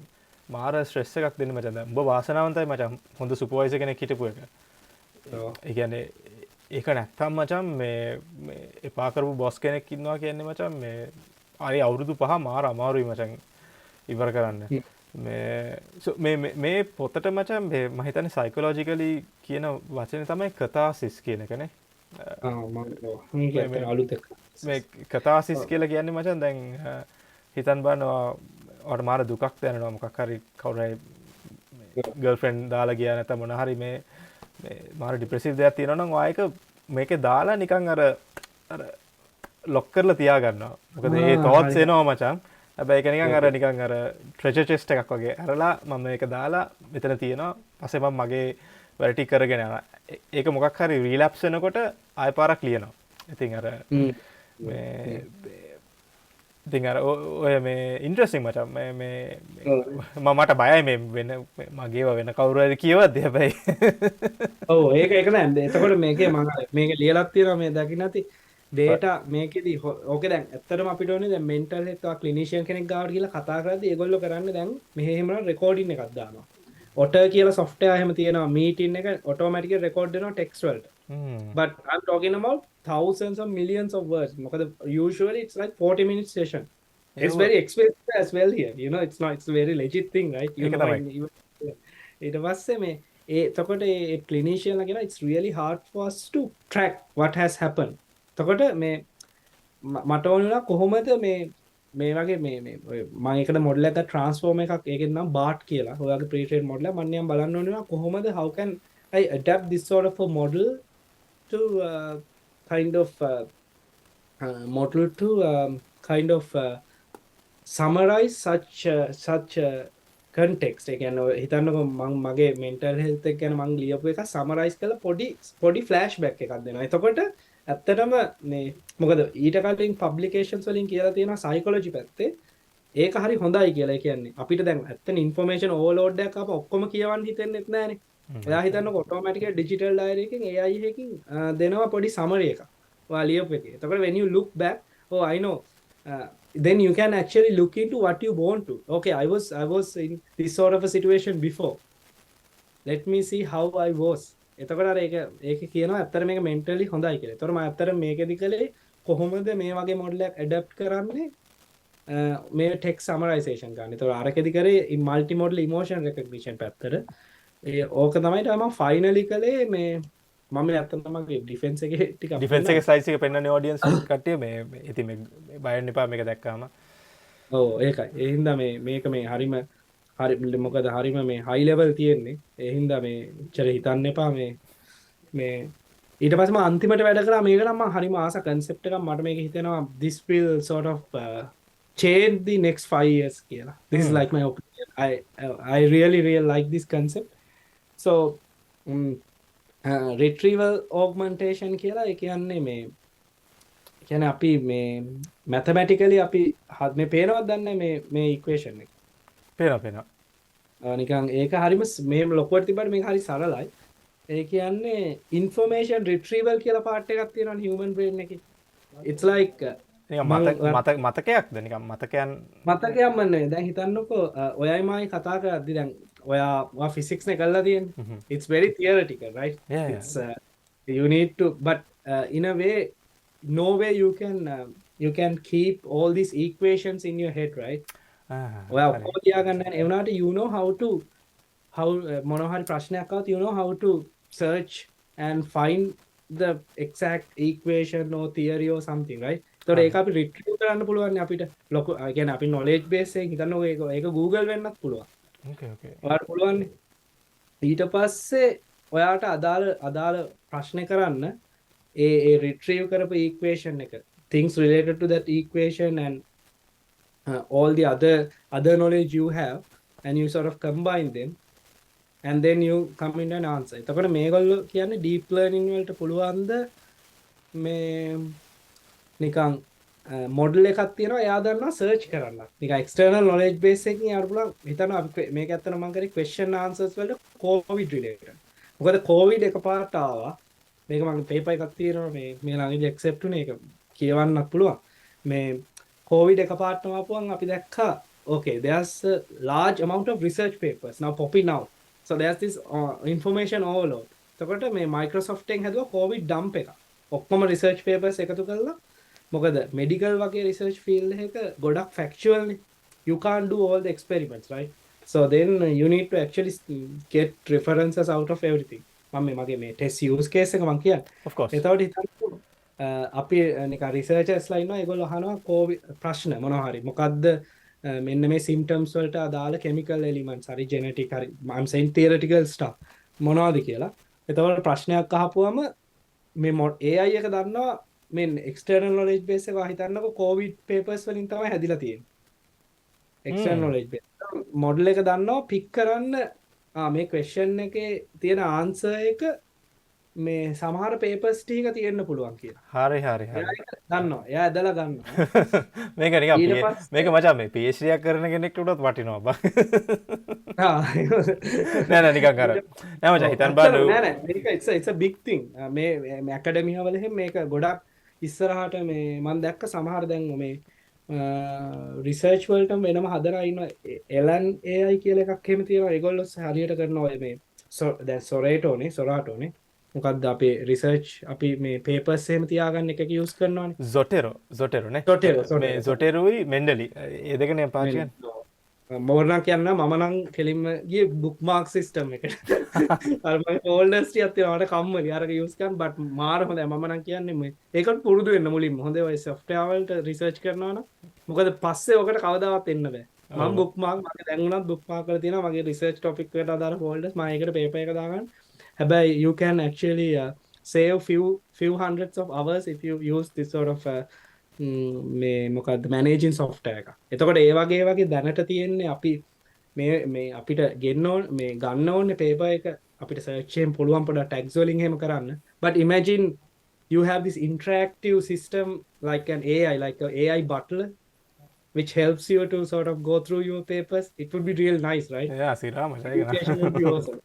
මාර ස්ට්‍රෙස් එකක් දෙන්නේ මචං. දැන් උඹ වාසනාවන්තයි මචං හොඳ සුපර්වයිසර් කෙනෙක් හිටපු එක. ඒ කියන්නේ ඒක නැත්තම් මචං මේ එපා කරපු බොස් කෙනෙක් ඉන්නවා කියන්නේ මචං මේ ආයේ අවුරුදු 5 මාර අමාරුයි මචං ඉවර කරන්න. මේ පොතට මචං මම හිතන්නේ සයිකොලොජිකලි කියන වචනේ තමයි කතාසිස් කියන එකනේ. මේ කතාසිස් කියලා කියන්නේ මචං දැන් හිතන් බලනවා ඔයාලට මාර දුකක් දැනෙනවා මොකක් හරි කවුරු හරි ගර්ල්ෆ්‍රෙන්ඩ් දාලා ගියා නැත්නම් මොන හරි මේ මාර ડિප්‍රෙසිව් දෙයක් තියෙනවා නම් ඔයා ඒක මේකේ දාලා නිකන් අර ලොක් කරලා තියා ගන්නවා. මොකද ඒ thoughts එනවා මචං. හැබැයි ඒක නිකන් අර treasure chest එකක් වගේ අරලා මම මේක දාලා මෙතන තියෙනවා. පස්සේ මම මගේ වැඩ ටික කරගෙන යනවා. ඒක මොකක් හරි රිලැප්ස් වෙනකොට ආය පාරක් ලියනවා. ඉතින් අර මේ ඉතින් අර ඔය මේ ඉන්ටරෙස්ටිං මචං මේ මට බයයි මේ වෙන මගේව වෙන කවුරු හරි කියවද්ද හැබැයි. ඔව් ඒක නෑ. එතකොට මේක ලියලක් තියෙනවා මේ දකින්න ඇති data මේකෙදි ඕකේ දැන් ඇත්තටම අපිට ඕනේ දැන් mental health එක ක්ලිනිෂියන් කෙනෙක් ගාවට ගිහලා කතා කරද්දී ඒගොල්ලෝ කරන්නේ දැන් මෙහෙ එහෙම රෙකෝඩින් එකක් දානවා. Otter කියලා software එහෙම තියෙනවා meeting එක automatically record වෙනවා text වලට. But I'm talking about thousands of millions of words. මොකද usually it's like 40 minutes session. It's very expensive as well here. You know, it's a very legit thing, right? ඊට පස්සේ මේ එතකොට ඒ clinician ලා කියනවා it's really hard for us to track what has happened. එතකොට මේ මට ඕනෙලා කොහොමද මේ වගේ මම ඒකට මොඩල් එකක් ට්‍රාන්ස්ෆෝර්ම් එකක් ඒකෙන් නම් BERT කියලා. ඔයාගේ pre-trained model එක මම නිකන් බලන්න ඕනෙලා කොහොමද how can I adapt this sort of a model to kind of summarize such context. ඒ කියන්නේ හිතන්නකෝ මම මගේ mental health එක ගැන මම ලියපු එක summarize කරලා පොඩි flashback එකක් දෙනවා. එතකොට ඇත්තටම මේ මොකද ඊට කලින් publications වලින් කියලා තියෙනවා psychology පැත්තේ ඒක හරි හොඳයි කියලා. ඒ කියන්නේ අපිට දැන් ඇත්තට information overload එකක් ආපහු ඔක්කොම කියවන්න හිතෙන්නෙත් නැහනේ. ඔයා හිතන්නකෝ automatically digital diary එකකින් AI එකකින් දෙනවා පොඩි summary එකක්. ඔයා ලියපු එකේ. එතකොට when you look back, oh I know, then you can actually look into what you want to. Okay, I was in this sort of a situation before. Let me see how I was. එතකොට අර ඒක කියනවා ඇත්තට මේක mentally හොඳයි කියලා. ඒතකොට මම ඇත්තට මේකෙදි කලේ කොහොමද මේ වගේ මොඩල් එකක් adapt කරන්නේ මේ text summarization ගන්න. ඒතකොට අරකෙදි කරේ multi modal emotion recognition පැත්තට. ඕක තමයි මම ෆයිනලි කලේ මේ මම ඇත්තටම මගේ ඩිෆෙන්ස් එකේ ටික ඩිෆෙන්ස් එකේ ස්ලයිඩ්ස් එක පෙන්වන්නේ ඔඩියන්ස් කට්ටිය මේ ඉතින් මේ බයන්න එපා මේක දැක්කාම. ඔව් ඒකයි. ඒ හින්දා මේක මේ හරිම මොකද හරිම මේ හයි ලෙවල් තියෙන්නේ. ඒ හින්දා මේ ඉච්චර හිතන්න එපා මේ ඊට පස්සේ මම අන්තිමට වැඩ කරා මේක නම් මම හරිම ආස concept එකක් මට මේක හිතෙනවා this will sort of change the next 5 years කියලා. This is like my opinion. I really like this concept. So retrieval augmentation කියලා ඒ කියන්නේ කියන්නේ අපි මේ mathematically අපි මේ පේනවද දන්නේ මේ equation එක පේනවා නිකන් ඒක හරිම මේ ලොකුවට තිබ්බට මේක හරි සරලයි. ඒ කියන්නේ information retrieval කියලා part එකක් තියෙනවා human brain එකේ. It's like මතකයක්ද නිකන් මතකයක් මන්නේ. දැන් හිතන්නකෝ ඔයයි මායි කතා කරද්දි දැන් ඔයා physics නේ කරලා තියෙන්නේ. It's very theoretical, right? It's you need to, but in a way no way you can keep all these equations in your head, right? ඔයා ඔක්කොම තියාගන්න නැහැ. ඒ වුණාට you know how මොන හරි ප්‍රශ්නයක් ආවොත් you know how to search and find the exact equation or theory or something, right? ඒතකොට ඒක අපි retrieve කරන්න පුළුවන් නේ අපිට. ලොකු ඒ කියන්නේ අපි knowledge base එකෙන් හිතන්නකෝ ඒක Google වෙන්නත් පුළුවන්. okay. ඔයාලට පුළුවන් නේ. ඊට පස්සේ ඔයාට අදාළ ප්‍රශ්න කරන්න ඒ retrieve කරපු equation එක things related to that equation and all the other knowledge you have and you sort of combine them and then you come in an answer. එතකොට මේගොල්ලෝ කියන්නේ deep learning වලට පුළුවන්ද මේ නිකන් මොඩල් එකක් තියෙනවා එයා දන්නවා සර්ච් කරන්න. නිකන් external knowledge base එකකින් යාට පුළුවන් හිතන්න අපි මේක ඇත්තට මම කරේ question answers වලට covid related. මොකද covid එකපාරට ආවා මේක මගේ පේපර් එකක් තියෙනවා මේ ළඟදී ඇක්සෙප්ට් වුණේ ඒක කියවන්නත් පුළුවන් මේ කොවිඩ් එකපාරටම ආපුවම අපි දැක්කා okay there's a large amount of research papers now popping out so there's this information overload එතකොට මේ Microsoft එකෙන් හැදුවා covid dump එක ඔක්කොම research papers එකතු කරලා මොකද medical වගේ research field එකක ගොඩක් factual නේ you can't do all the experiments right so then you need to actually get references out of everything මම මගේ මේ test use case එක මම කියන්නේ of course එතකොට හිතන්න අපි නිකන් රිසර්චර්ස්ලා ඉන්නවා ඒගොල්ලෝ අහනවා කොවිඩ් ප්‍රශ්න මොනවා හරි මොකද්ද මෙන්න මේ සිම්ප්ටම්ස් වලට අදාළ කෙමිකල් එලිමන්ට්ස් හරි ජෙනටික් හරි I'm saying theoretical stuff මොනවද කියලා එතකොට ප්‍රශ්නයක් අහපුවම මේ AI එක දන්නවා මේ external knowledge base එක හිතන්නකො කොවිඩ් papers වලින් තමයි හැදිලා තියෙන්නේ external knowledge base මොඩල් එක දන්නවා පික් කරන්න මේ question එකේ තියෙන answer එක මේ සමහර papers ටික තියෙන්න පුළුවන් කියලා. හරි දන්නවා. එයා ඇදලා ගන්නවා. මේක නිකන් මේක මචං මේ PhD එකක් කරන කෙනෙක්ට උඩත් වටිනවා බං. නෑ නිකන් අර. නෑ මචං හිතන්න බෑ. නෑ මේක it's a big thing. මේ ඇකඩමියා වල එහෙම මේක ගොඩක් ඉස්සරහට මේ මම දැක්ක සමහර දැන් මේ රිසර්ච් වලට වෙනම හදලා ඉන්න එලන් AI කියලා එකක් එහෙම තියෙනවා. ඒගොල්ලෝ හරියට කරනවා ඔය මේ දැන් සොරාටෝනේ මොකක්ද අපේ රිසර්ච් අපි මේ පේපර්ස් එහෙම තියාගන්න එකක යූස් කරනවානේ Zotero නේ මේ Zoteroයි මෙන්ඩලි ඒ දෙකනේ පාවිච්චි කරන්නේ මොනවා කියන්න මම නම් කෙලින්ම ගියේ බුක්මාර්ක් සිස්ටම් එකට අර මගේ ෆෝල්ඩර්ස් ටිකක් තියෙනවා මට කම්මලි අරක යූස් කරන්න බට් මාර හොඳයි මම නම් කියන්නේ මේ ඒකට පුරුදු වෙන්න මුලින්ම හොඳයි ඔය සොෆ්ට්වෙයාර් වලට රිසර්ච් කරනවා නම් මොකද පස්සේ ඔකට කවදාවත් එන්න බෑ මම බුක්මාර්ක් මගේ දැන් උනත් බුක්මාර්ක් කරලා තියෙනවා මගේ රිසර්ච් ටොපික් එකට අදාළ ෆෝල්ඩර්ස් මම ඒකට පේපර් එක දාගන්න හැබැයි you can actually save few hundreds of hours if you use this sort of මේ මොකද්ද managing software එක. එතකොට ඒ වගේ දැනට තියෙන්නේ අපි මේ අපිට ගන්න ඕනේ paper එක අපිට search එකෙන් පුළුවන් පොඩක් tags වලින් එහෙම කරන්න. But imagine you have this interactive system like an AI like an AI butler which helps you to sort of go through your papers. It would be real nice, right? Yeah, Sirama. Education would be awesome.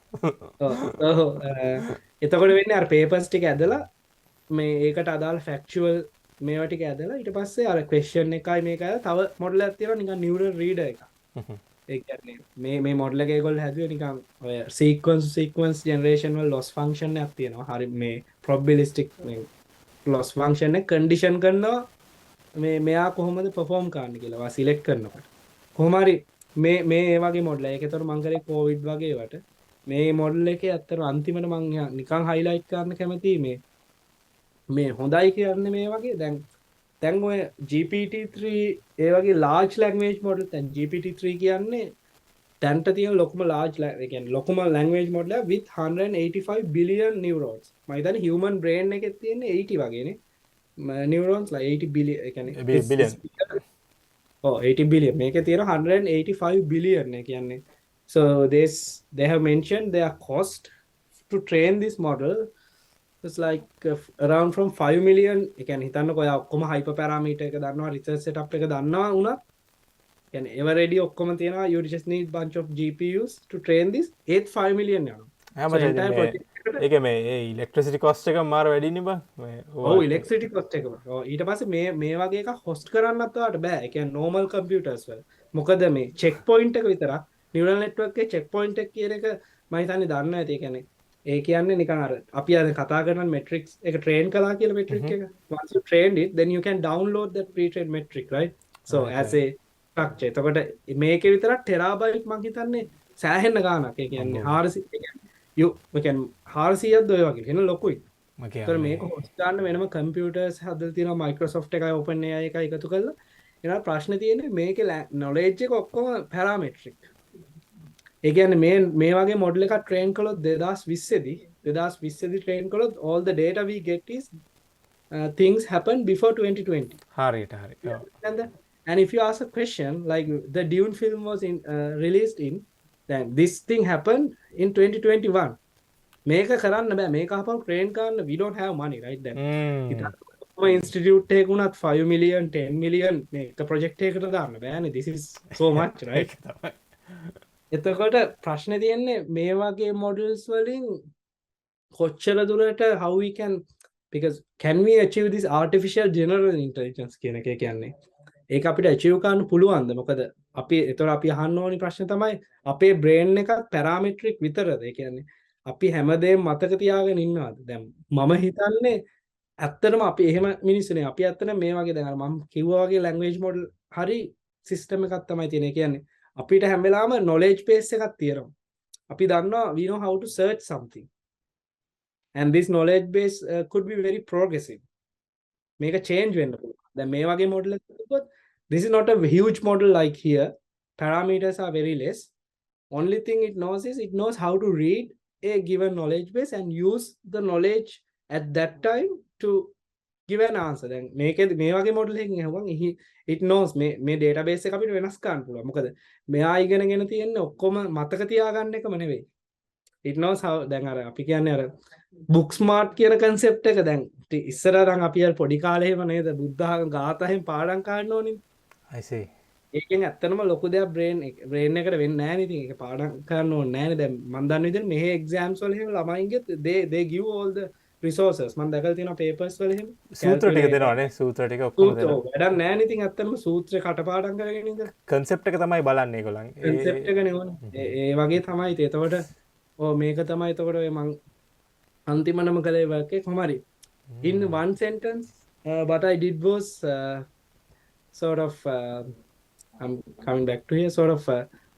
එතකොට වෙන්නේ අර papers ටික ඇදලා මේ ඒකට අදාළ factual මේවා ටික ඇදලා ඊට පස්සේ අර question එකයි මේකයි තව මොඩල් එකක් තියෙනවා නිකන් neural reader එකක්. ඒ කියන්නේ මේ මොඩල් එක ඒගොල්ලෝ හැදුවේ නිකන් ඔය sequence generation වල loss function එකක් තියෙනවා. හරි මේ probabilistic මේ loss function එක condition කරනවා මෙයා කොහොමද perform කරන්න කියලා වා select කරනකොට කොහොම හරි මේ ඒ වගේ මොඩල් එකක්. ඒතර මම කරේ කොවිඩ් වගේ වට මේ මොඩල් එකේ ඇත්තට අන්තිමට මම නිකන් highlight කරන්න කැමතියි මේ හොඳයි කියන්නේ මේ වගේ දැන් ඔය GPT-3 ඒ වගේ large language model දැන් GPT-3 කියන්නේ දැන්ට තියෙන ලොකුම large ඒ කියන්නේ ලොකුම language model එක with 185 billion neurons. මම හිතන්නේ human brain එකේ තියෙන්නේ 80 වගේනේ. neurons like 80 billion billion 80 billion මේකේ තියෙන 185 billion ඒ කියන්නේ so they have mentioned their cost to train this model it's like around from 5 million ඒ කියන්නේ හිතන්නකො ඔය ඔක්කොම hyper parameter එක දන්නවා research setup එක දන්නවා උනත් කියන්නේ ever ready ඔක්කොම තියෙනවා you just need bunch of GPUs to train this 5 million යනවා ඒක මේ ඉලෙක්ට්‍රිසිටි කොස්ට් එක මාර වැඩිනේ බං මේ ඔව් ඉලෙක්ට්‍රිසිටි කොස්ට් එක ඊට පස්සේ මේ වගේ එකක් හොස්ට් කරන්නත් ඔයාලට බෑ ඒ කියන්නේ normal computers වල මොකද මේ check point එක විතරක් neural network එකේ check point එක කියන එක මම හිතන්නේ දන්නවා ඇති ඒ කියන්නේ නිකන් අර අපි අද කතා කරන metrics එක train කළා කියලා metric එක once you trained it then you can download that pre-trained metric right so as a structure එතකොට මේකේ විතරක් terabyte මම හිතන්නේ සෑහෙන්න ගාණක් ඒ කියන්නේ 400 400ක් ඔය වගේ එන ලොකුයි. ඒතර මේක හොස්ට් ගන්න වෙනම කම්පියුටර්ස් හදලා තියෙනවා Microsoft එකයි OpenAI එකයි එකතු කරලා. ඒනා ප්‍රශ්න තියෙන්නේ මේකේ knowledge එක ඔක්කොම parametric. ඒ කියන්නේ මේ වගේ මොඩල් එකක් ට්‍රේන් කළොත් 2020 දී ට්‍රේන් කළොත් all the data we get is things happened before 2020. හරියට. And if you ask a question like the Dune film was released in then this thing happened in 2021 මේක කරන්න බෑ මේක අපව ට්‍රේන් කරන්න we don't have money right then ඉතින් institute එකක උනත් 5 million 10 million මේක ප්‍රොජෙක්ට් එකකට දාන්න බෑනේ this is so much right එතකොට ප්‍රශ්නේ තියෙන්නේ මේ වගේ මොඩල්ස් වලින් කොච්චර දුරට how we can, because can we achieve this artificial general intelligence කියන එක කියන්නේ ඒක අපිට achieve කරන්න පුළුවන්ද? මොකද අපි ඒතර අපි අහන්න ඕනි ප්‍රශ්නේ තමයි අපේ brain එක parametric විතරද? ඒ කියන්නේ අපි හැමදේම මතක තියාගෙන ඉන්නවද? දැන් මම හිතන්නේ ඇත්තටම අපි එහෙම මිනිස්සුනේ. අපි ඇත්තටම මේ වගේ දැන් අර මම කිව්වා වගේ language model හරි system එකක් තමයි තියෙන්නේ. ඒ කියන්නේ අපිට හැම වෙලාවම knowledge base එකක් තියෙනවා. අපි දන්නවා we know how to search something. And this knowledge base could be very progressive. Make a change when the මේ වගේ model එකක් this is not a huge model like here. Parameters are very less. Only thing it knows is it knows how to read a given knowledge base and use the knowledge at that time to give an answer. Then මේකේ මේ වගේ model එකකින් අහුවම it knows මේ database එක අපිට වෙනස් කරන්න පුළුවන්. මොකද මෙයා ඉගෙනගෙන තියෙන්නේ ඔක්කොම මතක තියාගන්න එකම නෙවෙයි. it knows how දැන් අර අපි කියන්නේ අර book smart කියන concept එක දැන් ඉස්සර නම් අපි අර පොඩි කාලේ එහෙම නේද බුද්ධඝම ගාථාෙන් පාඩම් ගන්න ඕනේ. I see. ඒකෙන් ඇත්තනම ලොකු දෙයක් brain එකට වෙන්නේ නැහැ නේ. ඉතින් ඒක පාඩම් කරන්න ඕනේ නැහැ නේ. දැන් මම දන්න විදිහට මෙහි exams වල එහෙම ළමයින්ගේ they give all the resources. මම දැකලා තියෙනවා papers වල එහෙම සූත්‍ර ටික දෙනවානේ. සූත්‍ර ටික ඔක්කොම දෙනවා. වැඩක් නැහැ නේ. ඉතින් ඇත්තනම සූත්‍රේ කටපාඩම් කරගෙන ඉඳලා concept එක තමයි බලන්නේ ඒගොල්ලන්. concept එක නෙවනේ. ඒ වගේ තමයි. ඉතින් එතකොට මේක තමයි එතකොට මම අන්තිමනම කලේ work එක කොහමරි in one sentence what I did was sort of I'm coming back to here sort of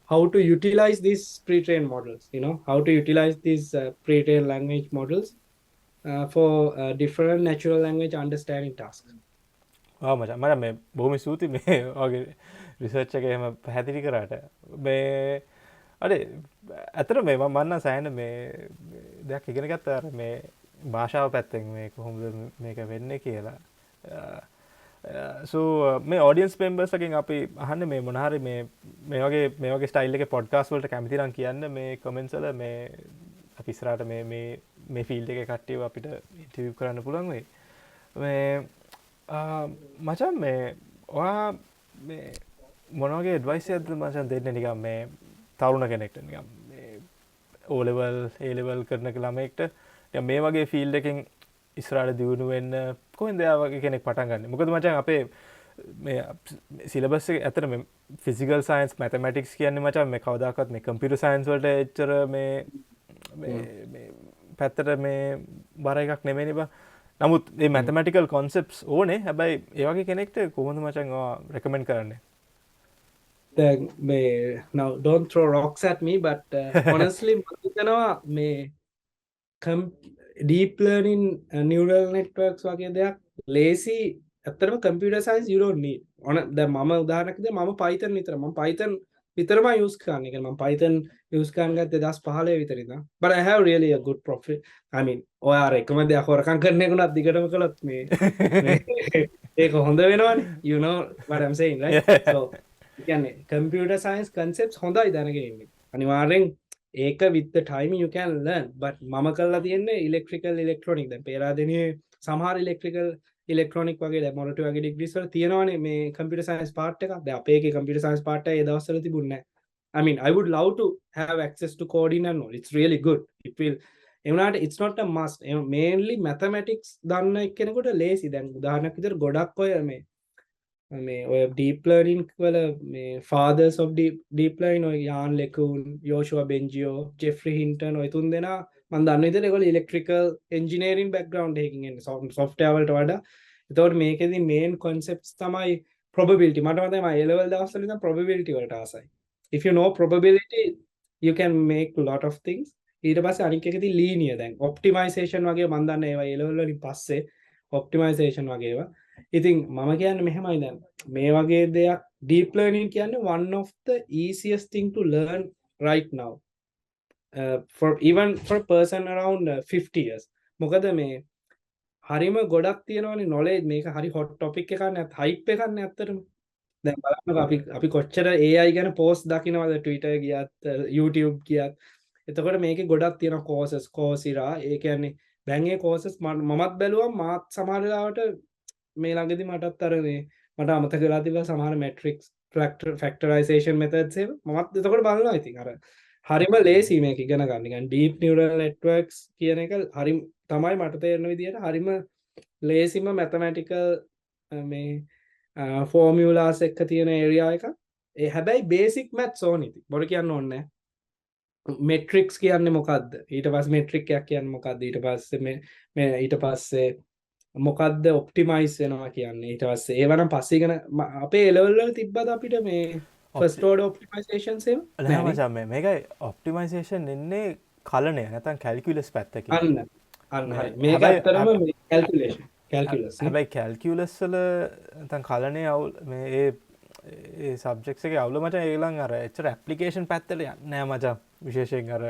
how to utilize these pre-trained models, you know, how to utilize these pre-trained language models for different natural language understanding tasks. මචං මම මේ බොහොම ස්තුතියි මේ වගේ research එක එහෙම පැහැදිලි කරාට. මේ අර ඇත්තට මේ මම නම් සෑහෙන මේ දෙයක් ඉගෙන ගත්තා අර මේ භාෂාව පැත්තෙන් මේ කොහොමද මේක වෙන්නේ කියලා. so මේ audience members එකෙන් අපි අහන්නේ මේ මොන හරි මේ වගේ ස්ටයිල් එකේ podcast වලට කැමති නම් කියන්න මේ comments වල මේ අපි ඉස්සරහට මේ field එකේ කට්ටියව අපිට interview කරන්න පුළුවන් වෙයි. මේ මචං මේ ඔයා මේ මොන වගේ advice එකක්ද මචං දෙන්නේ නිකන් මේ තරුණ කෙනෙක්ට නිකන් මේ O level A level කරන ළමයෙක්ට මේ වගේ ෆීල්ඩ් එකෙන් ඉස්සරහට දියුණු වෙන්න කොහෙන්ද එයා වගේ කෙනෙක් පටන් ගන්නෙ? මොකද මචං අපේ මේ සිලබස් එක ඇත්තට මේ ෆිසිකල් සයන්ස් මැතමැටික්ස් කියන්නේ මචං මේ කවදාකවත් මේ කම්පියුටර් සයන්ස් වලට එච්චර මේ පැත්තට මේ බර එකක් නෙමෙයිනේ බා. නමුත් මේ මැතමැටිකල් කොන්සෙප්ට්ස් ඕනේ. හැබැයි ඒ වගේ කෙනෙක්ට කොහොමද මචං ඔයා රෙකමෙන්ඩ් කරන්නේ? Now don't throw rocks at me, but honestly මම හිතනවා මේ deep learning neural networks වගේ දෙයක් lazy ඇත්තටම computer science you don't need. දැන් මම උදාහරණයක් දෙන්න මම Python විතරම use කරන්නේ. කියන්නේ මම Python use කරන් ගත්තේ 2015 විතර ඉඳන්. But I have really a good profit. I mean ඔයා එකම දෙයක් හොරකම් කරන එක උනත් දිගටම කළොත් මේ ඒක හොඳ වෙනවනේ. You know what I'm saying, right? So කියන්නේ computer science concepts හොඳයි දැනගෙන ඉන්නේ. අනිවාර්යෙන් ඒක with the time you can learn, but මම කරලා තියෙන්නේ electrical electronic. දැන් පේරාදෙනියේ සමහර electrical electronic වගේ දැන් මොරටු වගේ degrees වල තියෙනවානේ මේ computer science part එකක්. දැන් අපේ එකේ computer science part එක ඒ දවස්වල තිබුණේ නැහැ. I mean I would love to have access to coding and all. It's really good. It will එවුනාට it's not a must. Mainly mathematics දන්න එක්කෙනෙකුට lazy. දැන් උදාහරණයක් විදිහට ගොඩක් ඔය මේ ඔය deep learning වල මේ fathers of deep learning ඔය යාන් ලෙකුන්, යෝෂුවා බෙන්ජියෝ, ජෙෆ්රි හින්ටන් ඔය තුන් දෙනා මම දන්න විදිහට ඒගොල්ලෝ electrical engineering background එකකින් එන්නේ software වලට වඩා. ඒතකොට මේකෙදි main concepts තමයි probability. මට මතකයි මම A level දවස්වල ඉඳන් probability වලට ආසයි. If you know probability you can make a lot of things. ඊට පස්සේ අනික් එකදී linear දැන් optimization වගේ මම දන්න ඒවා A level වලින් පස්සේ optimization වගේ ඒවා. ඉතින් මම කියන්නේ මෙහෙමයි දැන් මේ වගේ දෙයක් deep learning කියන්නේ one of the easiest thing to learn right now for a person around 50 years. මොකද මේ හරිම ගොඩක් තියෙනවානේ knowledge. මේක හරි hot topic එකක් නේ, hype එකක් නේ ඇත්තටම. දැන් බලන්නකෝ අපි කොච්චර AI ගැන post දකින්නවද Twitter ගියත් YouTube ගියත්. එතකොට මේකේ ගොඩක් තියෙන courses Coursera. ඒ කියන්නේ දැන් ඒ courses මමත් බැලුවා. මාත් සමහර වෙලාවට මේ ළඟදී මටත් අර මට අමතක වෙලා තිබ්බා සමහර matrix factorization methods ඒවා මමත් එතකොට බලනවා. ඉතින් අර හරිම ලේසි මේක ඉගෙන ගන්න. නිකන් deep neural networks කියන එක හරිම තමයි මට තේරෙන විදිහට හරිම ලේසිම mathematical මේ formulas එක තියෙන area එකක්. ඒ හැබැයි basic maths ඕනේ ඉතින්. බොර කියන්න ඕනේ නැහැ. මෙට්‍රික්ස් කියන්නේ මොකක්ද? ඊට පස්සේ මෙට්‍රික් එකක් කියන්නේ මොකක්ද? ඊට පස්සේ මේ ඊට පස්සේ මොකක්ද ඔප්ටිමයිස් වෙනවා කියන්නේ? ඊට පස්සේ ඒව නම් පස්සේ ඉගෙන අපේ A level වල තිබ්බද අපිට මේ first order optimizations ඒවා? නෑ මචං මේකයි ඔප්ටිමයිසේෂන් එන්නේ කලණය නැත්නම් කැල්කියුලස් පැත්තකින්. අන්න හරි. මේක ඇත්තටම මේ කැල්කියුලස් නේ. හැබැයි කැල්කියුලස් වල නැත්නම් කලණය මේ ඒ සබ්ජෙක්ට්ස් එකේ අවුල මචං ඒගොල්ලන් අර එච්චර ඇප්ලිකේෂන් පැත්තට යන්නේ නෑ මචං. විශේෂයෙන් අර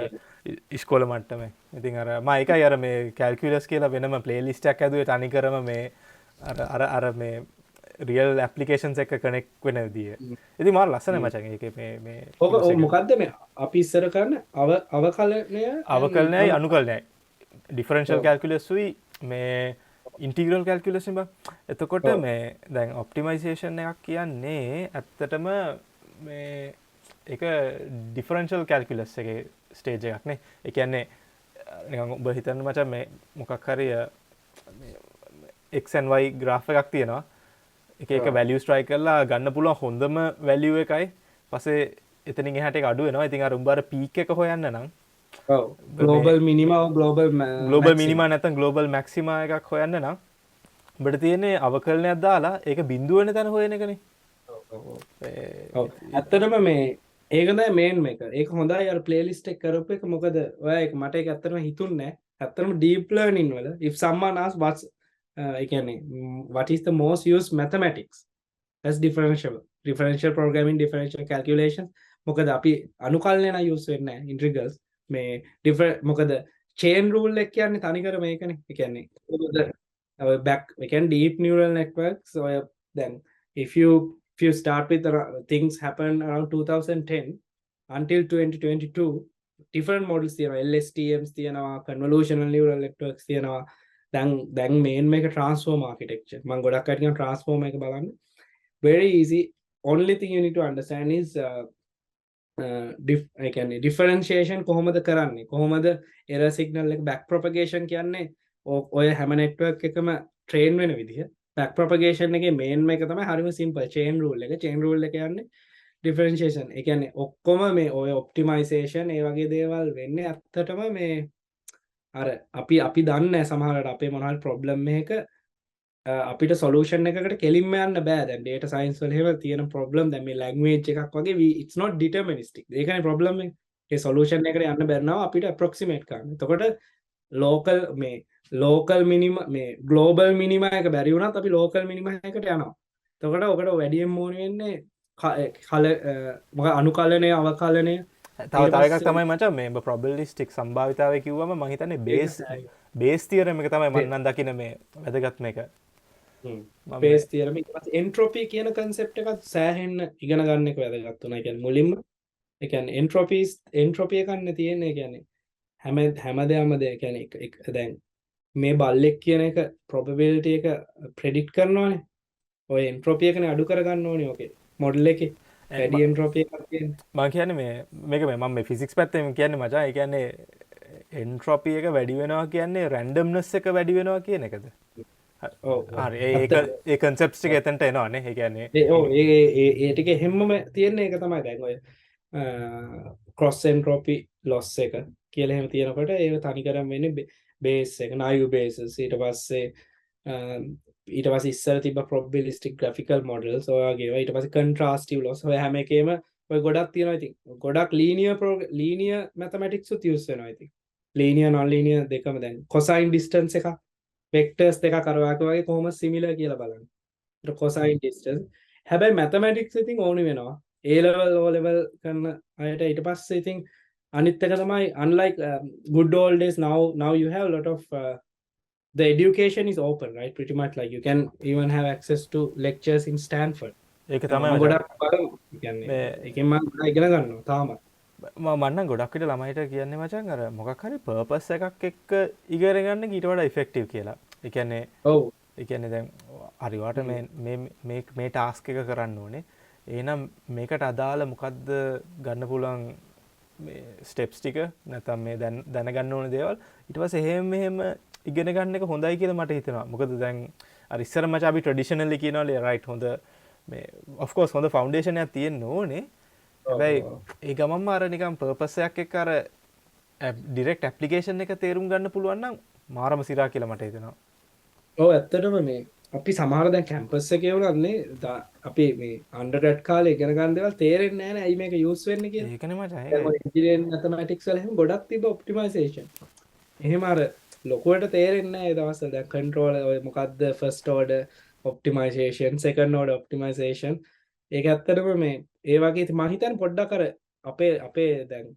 ඉස්කෝල මට්ටමේ. ඉතින් අර මම ඒකයි අර මේ කැල්කියුලස් කියලා වෙනම ප්ලේලිස්ට් එකක් ඇදුවේ තනිකරම මේ අර මේ රියල් ඇප්ලිකේෂන්ස් එක කනෙක්ට් වෙන විදිය. ඉතින් මාර ලස්සනයි මචං ඒකේ මේ ඔක මොකද්ද මේ අපි ඉස්සර කරන අවකලනයයි අනුකලනයයි ඩිෆරන්ෂල් කැල්කියුලස් උයි මේ ඉන්ටිග්‍රල් කැල්කියුලස් නේ. එතකොට මේ දැන් ඔප්ටිමයිසේෂන් එකක් කියන්නේ ඇත්තටම මේ ඒක ඩිෆරන්ෂල් කැල්කියුලස් එකේ ස්ටේජ් එකක් නේ. ඒ කියන්නේ නිකන් ඔබ හිතන්න මචං මේ මොකක් හරි x and y graph එකක් තියෙනවා. එක එක values try කරලා ගන්න පුළුවන් හොඳම value එකයි. පස්සේ එතනින් එහාට ඒක අඩු වෙනවා. ඉතින් අර උඹ අර peak එක හොයන්න නම් ඔව් global minima global minima නැත්නම් global maxima එකක් හොයන්න නම් උඹට තියෙන්නේ අවකලනයක් දාලා ඒක බිඳුව වෙන තැන හොයන එකනේ. ඔව් ඇත්තටම මේ ඒක තමයි මේන් මේක. ඒක හොඳයි අර ප්ලේලිස්ට් එක කරපු එක. මොකද ඔයා ඒක මට ඒක ඇත්තටම හිතුන්නේ නැහැ. ඇත්තටම deep learning වල if someone asks what's what is the most used mathematics, that's differential programming, differential calculations. මොකද අපි අනුකලනය න use වෙන්නේ නැහැ integrals මේ මොකද chain rule එක කියන්නේ තනිකර මේකනේ. ඒ කියන්නේ back we can deep neural networks. So then if you start with things happen around 2010 until 2022 different models තියෙනවා. LSTMs තියෙනවා, convolutional neural networks තියෙනවා. දැන් main මේක transform architecture. මම ගොඩක් අය කියන transform එක බලන්න. Very easy. Only thing you need to understand is I can differentiation කොහොමද කරන්නේ? කොහොමද error signal එක back propagation කියන්නේ ඔය හැම network එකම train වෙන විදිහ. back propagation එකේ main මේක තමයි හරිම simple chain rule එක. chain rule එක කියන්නේ differentiation. ඒ කියන්නේ ඔක්කොම මේ ඔය optimization ඒ වගේ දේවල් වෙන්නේ ඇත්තටම මේ අර අපි දන්නේ සමහරවිට අපේ මොන හරි problem එකක අපිට solution එකකට කෙලින්ම යන්න බෑ. දැන් data science වල එහෙම තියෙන problem දැන් මේ language එකක් වගේ it's not deterministic. ඒකනේ problem එක. ඒ solution එකට යන්න බැරනවා අපිට approximate කරන්න. එතකොට local minima මේ global minima එක බැරි වුණත් අපි local minima එකට යනවා. එතකොට ඔකට වැඩියෙන් ඕනේ වෙන්නේ මොකක් අනුකලනය අවකලනය. තව එකක් තමයි මචං මේ probabilistic සම්භාවිතාවය කිව්වම මම හිතන්නේ base theorem එක තමයි මම නම් දකින මේ වැදගත්ම එක. base theorem ඊට පස්සේ entropy කියන concept එකත් සෑහෙන්න ඉගෙන ගන්න එක වැදගත් උනා. ඒ කියන්නේ මුලින්ම ඒ කියන්නේ entropy එකක් තියෙන්නේ. ඒ කියන්නේ හැමදේම ඒ කියන්නේ දැන් මේ බල්ලෙක් කියන එක probability එක predict කරනවානේ. ඔය entropy එකනේ අඩු කරගන්න ඕනේ ඔකේ model එකේ. වැඩි entropy එකක් තියෙන්නේ. මම කියන්නේ මේක මම මේ physics පැත්තෙන් කියන්නේ මචං. ඒ කියන්නේ entropy එක වැඩි වෙනවා කියන්නේ randomness එක වැඩි වෙනවා කියන එකද? ඔව් හරි ඒ concepts ටික එතනට එනවානේ. ඒ කියන්නේ ඒ ටික හැමම තියෙන එක තමයි දැන් ඔය cross entropy loss එක කියලා එහෙම තියෙනකොට ඒක තනිකරම වෙන්නේ base එක naive bases. ඊට පස්සේ ඉස්සර තිබ්බ probabilistic graphical models ඔය වගේ ඒවා. ඊට පස්සේ contrastive loss ඔය හැම එකේම ඔය ගොඩක් තියෙනවා. ඉතින් ගොඩක් linear mathematics උත් use වෙනවා. ඉතින් linear non linear දෙකම දැන් cosine distance එක vectors දෙකක් අරවාක වගේ කොහොමද similar කියලා බලන්න. ඒක cosine distance. හැබැයි mathematics ඉතින් ඕනි වෙනවා. A level O level කරන අයට. ඊට පස්සේ ඉතින් අනිත් එක තමයි unlike good old days now you have a lot of the education is open, right? Pretty much like you can even have access to lectures in Stanford. ඒක තමයි ගොඩක් කියන්නේ ඒකෙන් මම ඉගෙන ගන්නවා තාමත්. මම නම් ගොඩක් විට ළමයිට කියන්නේ මචං අර මොකක් හරි purpose එකක් එක්ක ඉගෙන ගන්න ඊට වඩා effective කියලා. ඒ කියන්නේ ඔව්. ඒ කියන්නේ දැන් හරි වට මේ task එක කරන්න ඕනේ. එහෙනම් මේකට අදාළ මොකද්ද ගන්න පුළුවන් මේ ස්ටෙප්ස් ටික නැත්නම් මේ දැනගන්න ඕන දේවල් ඊට පස්සේ එහෙම ඉගෙන ගන්න එක හොඳයි කියලා මට හිතෙනවා. මොකද දැන් අර ඉස්සර මචං අපි ට්‍රැඩිෂනලි කියනවලු රයිට් හොඳ මේ ඔෆ් කෝස් හොඳ ෆවුන්ඩේෂන් එකක් තියෙන්න ඕනේ. හැබැයි ඒ ගමන්ම අර නිකන් පර්පස් එකක් එක්ක අර ඩිරෙක්ට් ඇප්ලිකේෂන් එක තේරුම් ගන්න පුළුවන් නම් මාරම සිරා කියලා මට හිතෙනවා. ඔව් ඇත්තටම මේ අපි සමහර දැන් කැම්පස් එකේ වුණානේ අපි මේ අන්ඩර්ග්‍රැඩ් කාලේ ඉගෙන ගන්න දේවල් තේරෙන්නේ නැහැ නේ ඇයි මේක යූස් වෙන්නේ කියලා. ඒකනේ මචං. දැන් ඔය ඉන්ජිනියරින් මැතමැටික්ස් වල එහෙම ගොඩක් තිබ්බ ඔප්ටිමයිසේෂන්. එහෙම අර ලොකුවට තේරෙන්නේ නැහැ ඒ දවස්වල. දැන් කන්ට්‍රෝල් ඔය මොකද්ද first order optimisation second order optimisation ඒක ඇත්තටම මේ ඒ වගේ මම හිතන්නේ පොඩ්ඩක් අර අපේ දැන්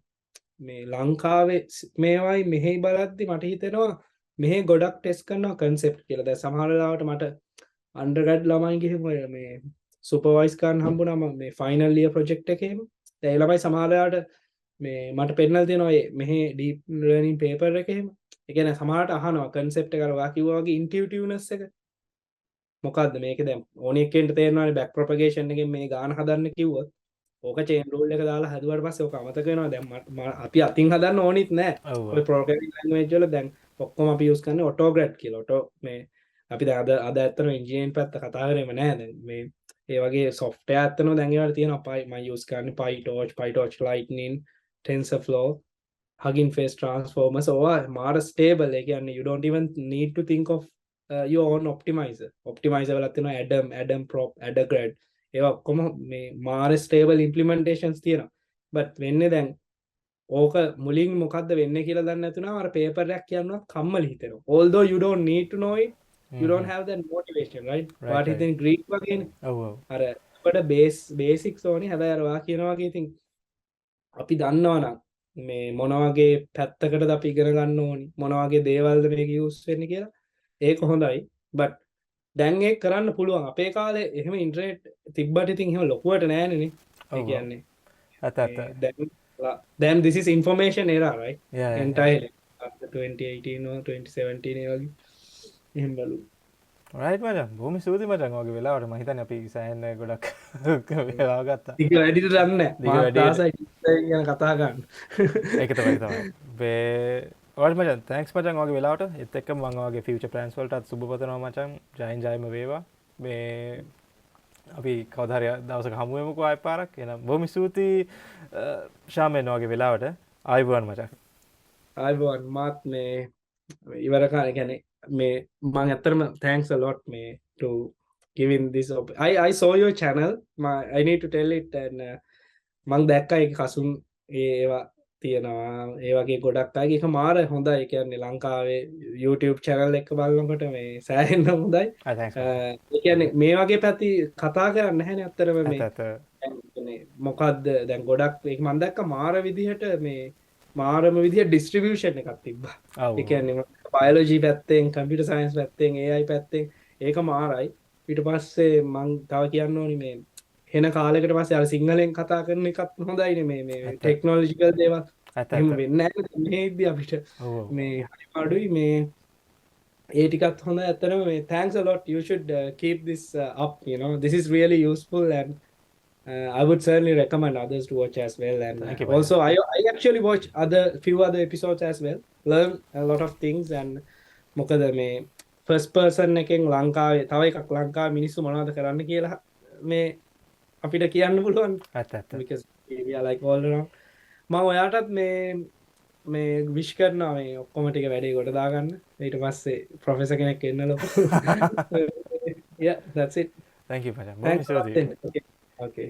මේ ලංකාවේ මේවයි මෙහි බලද්දි මට හිතෙනවා මෙහි ගොඩක් ටෙස්ට් කරනවා කන්සෙප්ට් කියලා. දැන් සමහර වෙලාවට මට අන්ඩර්ග්‍රැඩ් ළමයි ගිහින් ඔය මේ සුපර්වයිස් කරන්න හම්බුණා මේ ෆයිනල් ඉයර් ප්‍රොජෙක්ට් එකේම. දැන් ඒ ළමයි සමහර වෙලාවට මේ මට පෙන්නලා තියෙනවා මෙහි ඩීප් ලර්නින් පේපර් එකේම. ඒ කියන්නේ සමහරට අහනවා කන්සෙප්ට් එක අර ඔයා කිව්වා වගේ ඉන්ටියුටිව්නස් එක. මොකද්ද මේක දැන් ඕනි එක්කෙන්ට තේරෙනවානේ බෑක් ප්‍රොපගේෂන් එකෙන් මේ ගාන හදන්න කිව්වොත් ඕක චේන් රූල් එක දාලා හදුවාට පස්සේ ඕක අමතක වෙනවා. දැන් අපි අතින් හදන්න ඕනිත් නැහැ. ඔය ප්‍රෝග්‍රෑමින් ලැන්ග්වේජ් වල දැන් ඔක්කොම අපි යූස් කරන්නේ ඔටෝග්‍රැඩ් කියලා. ඔටෝ මේ අපි දැන් අද ඇත්තටම එන්ජිනියරින් පැත්ත කතා කරේම නැහැ. දැන් මේ ඒ වගේ software ඇත්තනම දැන් ඒවට තියෙනවා. මම යූස් කරන්නේ PyTorch Lightning TensorFlow Hugging Face Transformers ඕවා මාර ස්ටේබල්. ඒ කියන්නේ you don't even need to think of your own optimizer වලත් තියෙනවා Adam prop addergrad ඒවා ඔක්කොම මේ මාර ස්ටේබල් ඉම්ප්ලිමන්ටේෂන්ස් තියෙනවා. බට් වෙන්නේ දැන් ඕක මුලින් මොකද්ද වෙන්නේ කියලා දන්නේ නැතුණාම අර පේපර් එකක් කියනවත් කම්මල හිතෙනවා. although you don't need to know it you don't have that motivation right. what is in Greek වගේනේ. අර අපිට බේසික්ස් ඕනේ. හැබැයි අර වා කියනවා වගේ ඉතින් අපි දන්නවනම් මේ මොන වගේ පැත්තකටද අපි ඉගෙන ගන්න ඕනි මොන වගේ දේවල්ද මේක යූස් වෙන්නේ කියලා ඒක හොඳයි. බට් දැන් ඒක කරන්න පුළුවන්. අපේ කාලේ එහෙම ඉන්ටර්නෙට් තිබ්බට ඉතින් එහෙම ලොකුවට නෑනේ නේ. ඒ කියන්නේ then this is information era right. entirely after 2018 or 2017 ඒ වගේ එහෙම බලු. right මචං බොහොම ස්තුතියි මචං ඔයගේ වෙලාවට. මම හිතන්නේ අපි සෑහෙන ගොඩක් වෙලාව ගත්තා. ටික වැඩිට දන්නේ නැහැ. මම තාසයි ගැන කතා ගන්න. ඒක තමයි. ඔයාලට මචං thanks මචං ඔයගේ වෙලාවට. ඒත් එක්කම මම ඔයගේ future plans වලටත් සුබ පතනවා මචං. ජයම වේවා. මේ අපි කවදා හරි දවසක හමු වෙමුකෝ ආයෙ පාරක්. එහෙනම් බොහොම ස්තුතියි ශාමෙන් ඔයගේ වෙලාවට. ආයුබෝවන් මචං. ආයුබෝවන් මාත් මේ ඉවර කාලේ කියන්නේ මේ මම ඇත්තටම thanks a lot මේ to giving this I saw your channel I need to tell it and මම දැක්කා ඒක කසුන් ඒවා තියෙනවා ඒ වගේ ගොඩක් අය ඒක මාර හොඳයි. ඒ කියන්නේ ලංකාවේ YouTube channel එක බලනකොට මේ සෑහෙන්න හොඳයි. ඒ කියන්නේ මේ වගේ පැති කතා කරන්නේ නැහැනේ අත්‍තරම මේ මොකද්ද දැන් ගොඩක් ඒක මම දැක්ක මාර විදිහට මේ මාරම විදිහ ඩිස්ට්‍රිබියුෂන් එකක් තිබ්බා. ඒ කියන්නේ බයොලොජි පැත්තෙන් කම්පියුටර් සයන්ස් පැත්තෙන් AI පැත්තෙන් ඒක මාරයි. ඊට පස්සේ මම තව කියන්න ඕනි මේ හෙන කාලයකට පස්සේ අර සිංහලෙන් කතා කරන එකත් හොඳයිනේ මේ ටෙක්නොලොජිකල් දේවල්. එහෙම වෙන්නේ නැහැ මේ ඉද්දි අපිට මේ හරි අඩුයි මේ ඒ ටිකත් හොඳයි. ඇත්තටම මේ thanks a lot you should keep this up you know this is really useful and I would certainly recommend others to watch as well and also I actually watch few other episodes as well learn a lot of things and මොකද මේ first person එකෙන් ලංකාවේ තව එකක් ලංකාවේ මිනිස්සු මොනවද කරන්න කියලා මේ අපිට කියන්න පුළුවන්. because we are like all around මම ඔයාටත් මේ විශ් කරනවා මේ ඔක්කොම ටික වැඩේ කොට දාගන්න. ඊට පස්සේ ප්‍රොෆෙසර් කෙනෙක් එන්නලු. yeah that's it. thank you මචං. okay